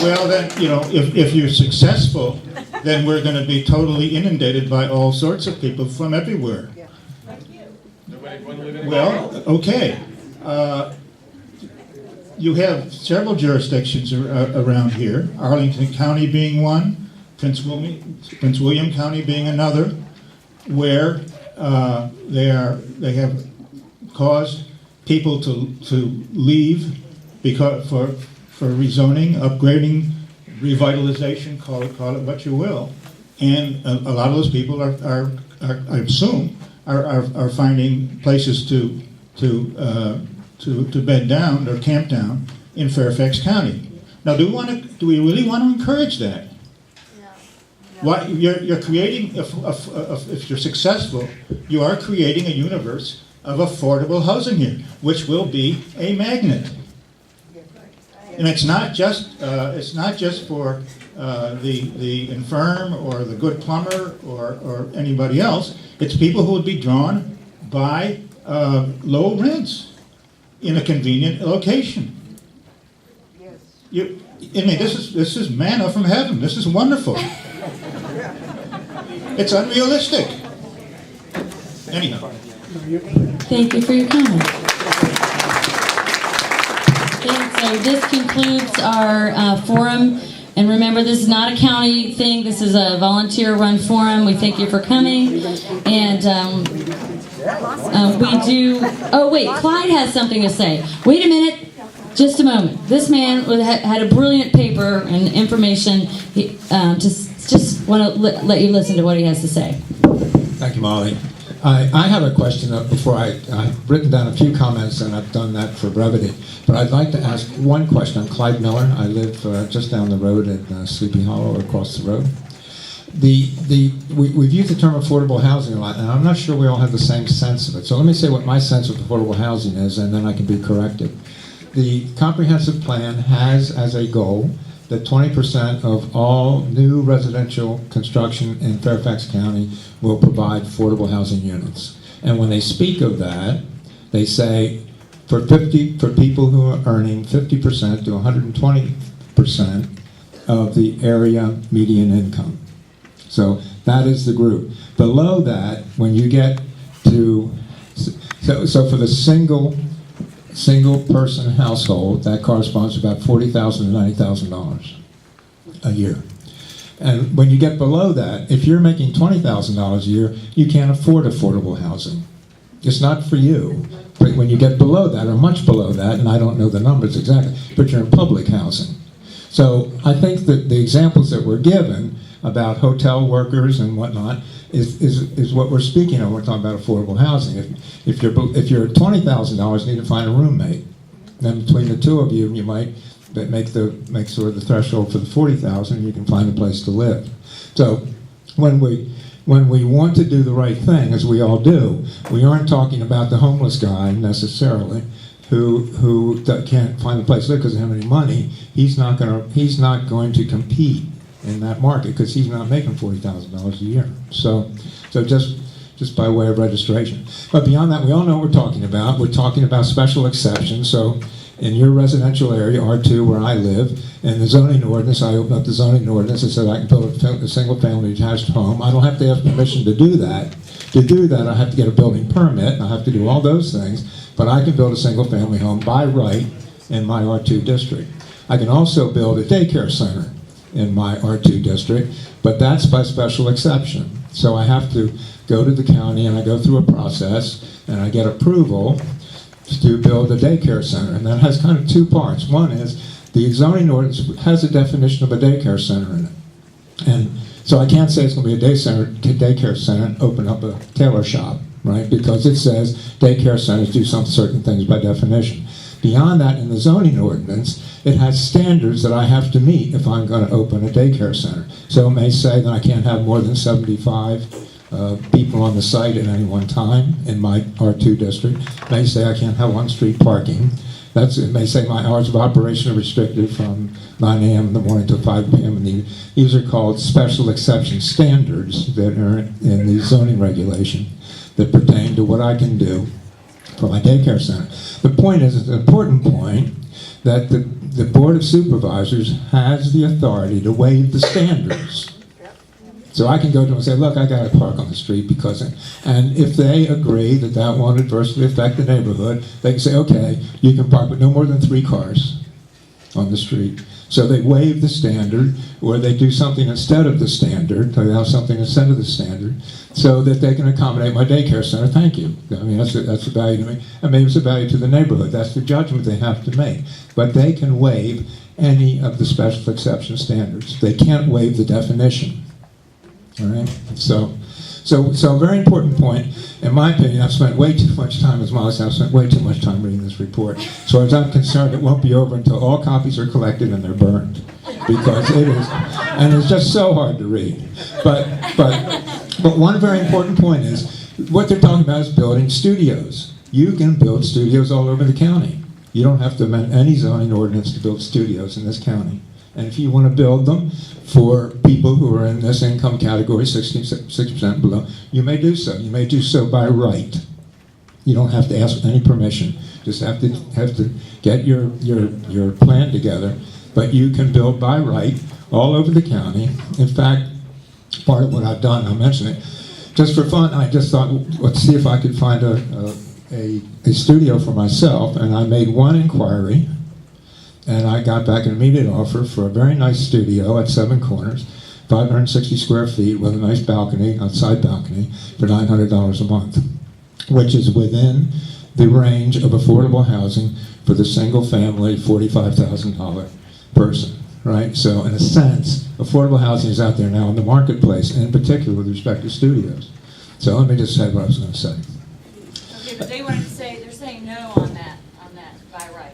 Well, then, if you're successful, then we're going to be totally inundated by all sorts of people from everywhere. Well, okay. You have several jurisdictions around here, Arlington County being one, Prince William County being another, where they have caused people to leave because for rezoning, upgrading, revitalization, call it what you will, and a lot of those people are I assume are finding places to bed down or camp down in Fairfax County. Now, do we really want to encourage that? What you're creating, if you're successful, you are creating a universe of affordable housing here, which will be a magnet. And it's not just for the infirm or the good plumber or anybody else. It's people who would be drawn by low rents in a convenient location. This is manna from heaven. This is wonderful. It's unrealistic. Anyhow. Thank you for your comment. So this concludes our forum. And remember, this is not a county thing. This is a volunteer-run forum. We thank you for coming. And we do... Oh, wait. Clyde has something to say. Wait a minute. Just a moment. This man had a brilliant paper and information. Just want to let you listen to what he has to say. Thank you, Molly. I have a question before I've written down a few comments, and I've done that for brevity. But I'd like to ask one question. I'm Clyde Miller. I live just down the road at Sleepy Hollow, across the road. We've used the term affordable housing a lot, and I'm not sure we all have the same sense of it. So let me say what my sense of affordable housing is, and then I can be corrected. The comprehensive plan has as a goal that 20% of all new residential construction in Fairfax County will provide affordable housing units. And when they speak of that, they say for people who are earning 50% to 120% of the area median income. So that is the group. Below that, when you get to, so for the single person household, that corresponds to about $40,000 to $90,000 a year. And when you get below that, if you're making $20,000 a year, you can't afford affordable housing. It's not for you. But when you get below that, or much below that, and I don't know the numbers exactly, but you're in public housing. So I think that the examples that were given about hotel workers and whatnot is what we're speaking of. We're talking about affordable housing. If you're at $20,000, you need to find a roommate. Then between the two of you, you might make sort of the threshold for the $40,000. You can find a place to live. So when we want to do the right thing, as we all do, we aren't talking about the homeless guy necessarily, who can't find a place to live because he doesn't have any money. He's not going to compete in that market because he's not making $40,000 a year. So just by way of registration. But beyond that, we all know what we're talking about. We're talking about special exceptions. So in your residential area, R2, where I live, in the zoning ordinance, I opened up the zoning ordinance and said I can build a single-family detached home. I don't have to ask permission to do that. To do that, I have to get a building permit, and I have to do all those things, but I can build a single-family home by right in my R2 district. I can also build a daycare center in my R2 district, but that's by special exception. So I have to go to the county and I go through a process and I get approval to build a daycare center. And that has kind of two parts. One is the zoning ordinance has a definition of a daycare center in it. And so I can't say it's going to be a daycare center and open up a tailor shop, right? Because it says daycare centers do some certain things by definition. Beyond that, in the zoning ordinance, it has standards that I have to meet if I'm going to open a daycare center. So it may say that I can't have more than 75 people on the site at any one time in my R2 district. It may say I can't have on-street parking. It may say my hours of operation are restricted from 9 a.m. in the morning to 5 p.m. in the evening. These are called special exception standards that are in the zoning regulation that pertain to what I can do for my daycare center. The point is, it's an important point, that the Board of Supervisors has the authority to waive the standards. So I can go to them and say, look, I got to park on the street because, and if they agree that that won't adversely affect the neighborhood, they can say, okay, you can park with no more than 3 cars on the street. So they waive the standard, or they do something instead of the standard, they have something instead of the standard, so that they can accommodate my daycare center. Thank you. I mean, that's a value to me, and maybe it's a value to the neighborhood. That's the judgment they have to make. But they can waive any of the special exception standards. They can't waive the definition. All right? So a very important point. In my opinion, I've spent way too much time, as Molly said, I've spent way too much time reading this report. So as I'm concerned, it won't be over until all copies are collected and they're burned. Because it is, and it's just so hard to read. But one very important point is, what they're talking about is building studios. You can build studios all over the county. You don't have to amend any zoning ordinance to build studios in this county. And if you want to build them for people who are in this income category, 6% below, you may do so. You may do so by right. You don't have to ask for any permission. Just have to get your plan together. But you can build by right all over the county. In fact, part of what I've done, I'll mention it, just for fun, I just thought, let's see if I could find a studio for myself, and I made one inquiry. And I got back an immediate offer for a very nice studio at 7 Corners, 560 square feet with a nice balcony, outside balcony, for $900 a month, which is within the range of affordable housing for the single family $45,000 person, right? So in a sense, affordable housing is out there now in the marketplace, and in particular with respect to studios. So let me just say what I was going to say. Okay, but they wanted to say, they're saying no on that by right.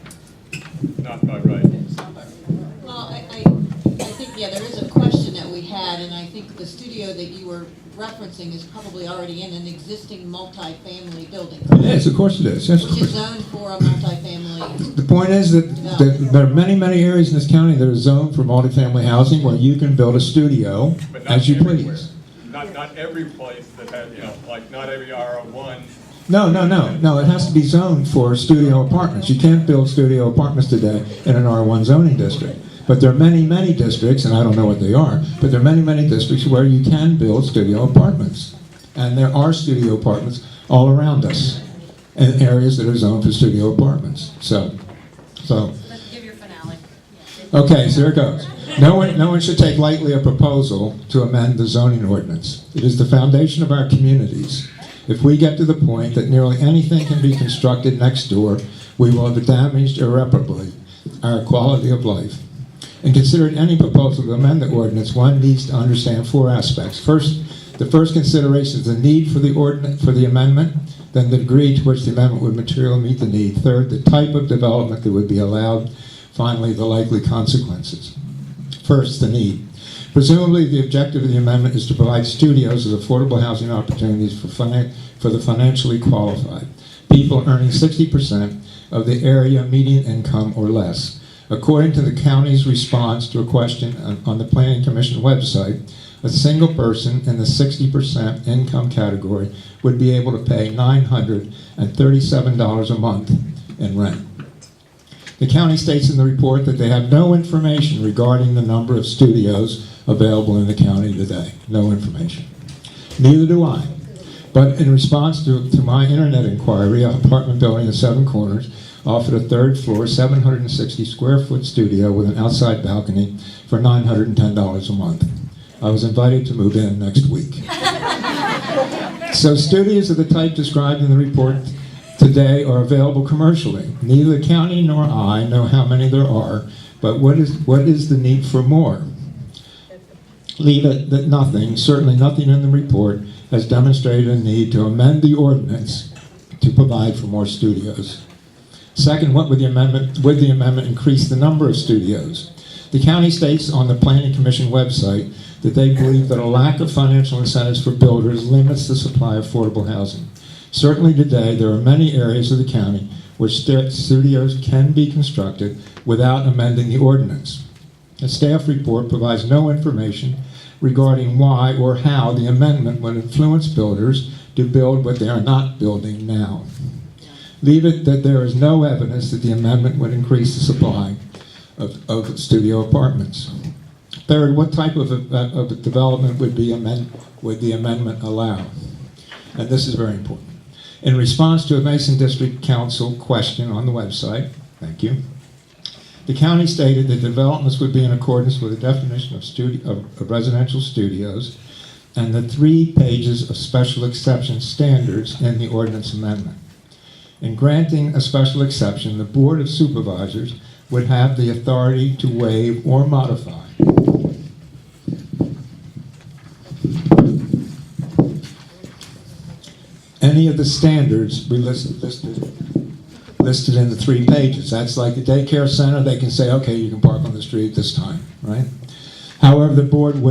Not by right. Well, I think, yeah, there is a question that we had, and I think the studio that you were referencing is probably already in an existing multifamily building. Yes, of course it is. Yes, which is zoned for a multifamily. The point is that there are many areas in this county that are zoned for multifamily housing where you can build a studio as you please. Not every place that has, like not every R1. No, it has to be zoned for studio apartments. You can't build studio apartments today in an R1 zoning district. But there are many districts, and I don't know what they are, but there are many districts where you can build studio apartments. And there are studio apartments all around us in areas that are zoned for studio apartments. So. Let's give your finale. Okay, so here it goes. No one should take lightly a proposal to amend the zoning ordinance. It is the foundation of our communities. If we get to the point that nearly anything can be constructed next door, we will have damaged irreparably our quality of life. In considering any proposal to amend the ordinance, one needs to understand 4 aspects. First, the first consideration is the need for the amendment, then the degree to which the amendment would materially meet the need. Third, the type of development that would be allowed. Finally, the likely consequences. First, the need. Presumably, the objective of the amendment is to provide studios with affordable housing opportunities for the financially qualified, people earning 60% of the area median income or less. According to the county's response to a question on the Planning Commission website, a single person in the 60% income category would be able to pay $937 a month in rent. The county states in the report that they have no information regarding the number of studios available in the county today. No information. Neither do I. But in response to my internet inquiry, an apartment building at 7 Corners offered a third floor, 760 square foot studio with an outside balcony for $910 a month. I was invited to move in next week. So studios of the type described in the report today are available commercially. Neither the county nor I know how many there are, but what is the need for more? Leave it that nothing, certainly nothing in the report, has demonstrated a need to amend the ordinance to provide for more studios. Second, would the amendment increase the number of studios? The county states on the Planning Commission website that they believe that a lack of financial incentives for builders limits the supply of affordable housing. Certainly today, there are many areas of the county where studios can be constructed without amending the ordinance. The staff report provides no information regarding why or how the amendment would influence builders to build what they are not building now. Leave it that there is no evidence that the amendment would increase the supply of studio apartments. Third, what type of development would the amendment allow? And this is very important. In response to a Mason District Council question on the website, thank you, the county stated that developments would be in accordance with the definition of residential studios and the 3 pages of special exception standards in the ordinance amendment. In granting a special exception, the Board of Supervisors would have the authority to waive or modify any of the standards we listed in the 3 pages. That's like the daycare center. They can say, okay, you can park on the street this time, right? However, the board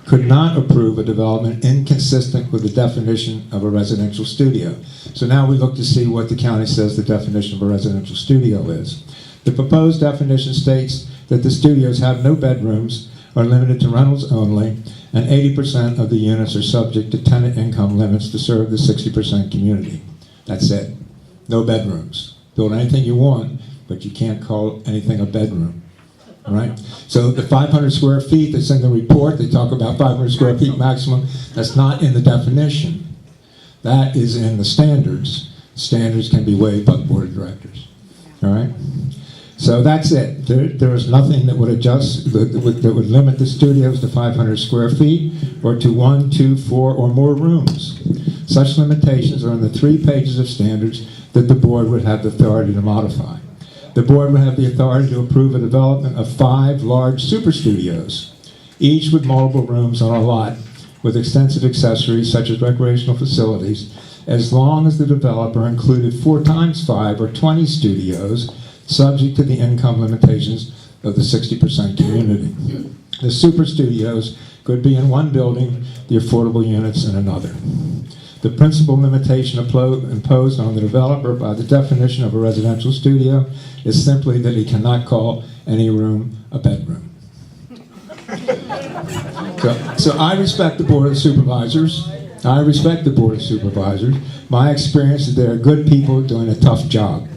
could not approve a development inconsistent with the definition of a residential studio. So now we look to see what the county says the definition of a residential studio is. The proposed definition states that the studios have no bedrooms, are limited to rentals only, and 80% of the units are subject to tenant income limits to serve the 60% community. That's it. No bedrooms. Build anything you want, but you can't call anything a bedroom. All right? So the 500 square feet that's in the report, they talk about 500 square feet maximum, that's not in the definition. That is in the standards. Standards can be waived by the board of directors. All right? So that's it. There is nothing that would adjust, that would limit the studios to 500 square feet or to 1, 2, 4, or more rooms. Such limitations are in the 3 pages of standards that the board would have the authority to modify. The board would have the authority to approve a development of 5 large super studios, each with multiple rooms on a lot with extensive accessories such as recreational facilities, as long as the developer included 4 times 5 or 20 studios subject to the income limitations of the 60% community. The super studios could be in one building, the affordable units in another. The principal limitation imposed on the developer by the definition of a residential studio is simply that he cannot call any room a bedroom. So I respect the Board of Supervisors. I respect the Board of Supervisors. My experience is they are good people doing a tough job.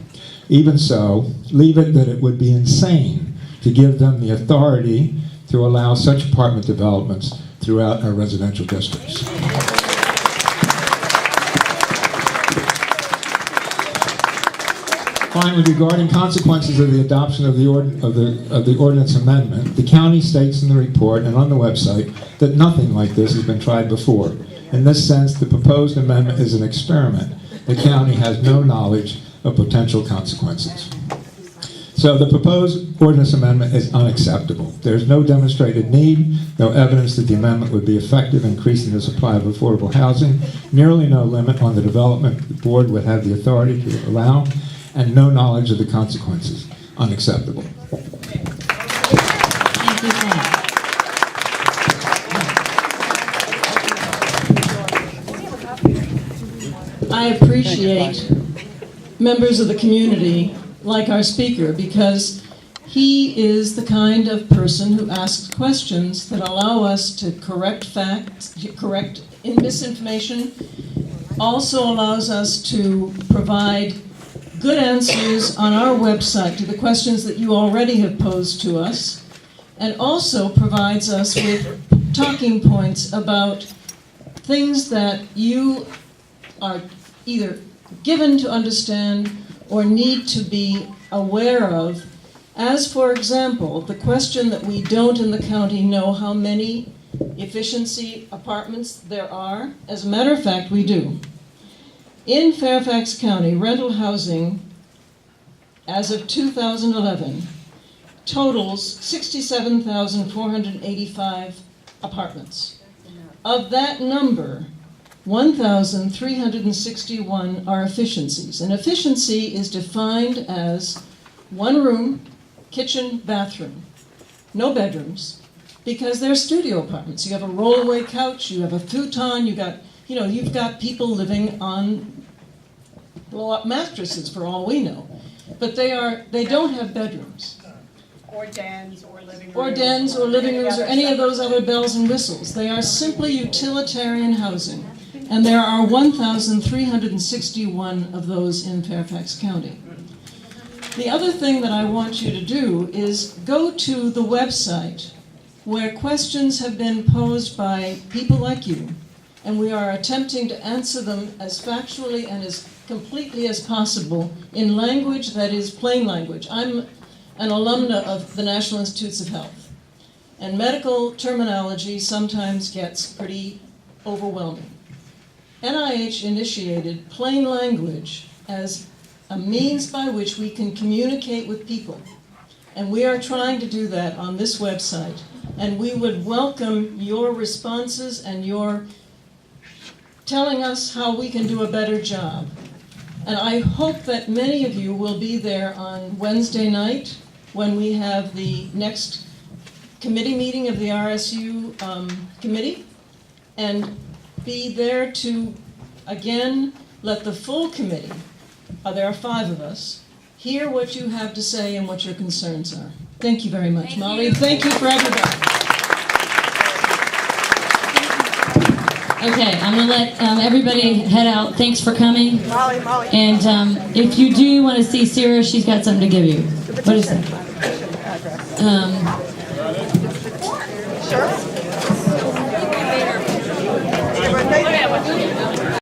Even so, leave it that it would be insane to give them the authority to allow such apartment developments throughout our residential districts. Finally, regarding consequences of the adoption of the ordinance amendment, the county states in the report and on the website that nothing like this has been tried before. In this sense, the proposed amendment is an experiment. The county has no knowledge of potential consequences. So the proposed ordinance amendment is unacceptable. There's no demonstrated need, no evidence that the amendment would be effective in increasing the supply of affordable housing, nearly no limit on the development the board would have the authority to allow, and no knowledge of the consequences. Unacceptable. I appreciate members of the community like our speaker because he is the kind of person who asks questions that allow us to correct facts, correct misinformation, also allows us to provide good answers on our website to the questions that you already have posed to us, and also provides us with talking points about things that you are either given to understand or need to be aware of, as for example, the question that we don't in the county know how many efficiency apartments there are. As a matter of fact, we do. In Fairfax County, rental housing, as of 2011, totals 67,485 apartments. Of that number, 1,361 are efficiencies. And efficiency is defined as one room, kitchen, bathroom, no bedrooms, because they're studio apartments. You have a rollaway couch, you have a futon, you've got people living on blow-up mattresses for all we know. But they don't have bedrooms. Or dens, or living rooms. Or dens, or living rooms, or any of those other bells and whistles. They are simply utilitarian housing. And there are 1,361 of those in Fairfax County. The other thing that I want you to do is go to the website where questions have been posed by people like you, and we are attempting to answer them as factually and as completely as possible in language that is plain language. I'm an alumna of the National Institutes of Health, and medical terminology sometimes gets pretty overwhelming. NIH initiated plain language as a means by which we can communicate with people. And we are trying to do that on this website. And we would welcome your responses and your telling us how we can do a better job. And I hope that many of you will be there on Wednesday night when we have the next committee meeting of the RSU committee, and be there to, again, let the full committee, there are 5 of us, hear what you have to say and what your concerns are. Thank you very much, Molly. Thank you for everybody. Okay, I'm going to let everybody head out. Thanks for coming. Molly. And if you do want to see Sarah, she's got something to give you. What is that? Sure.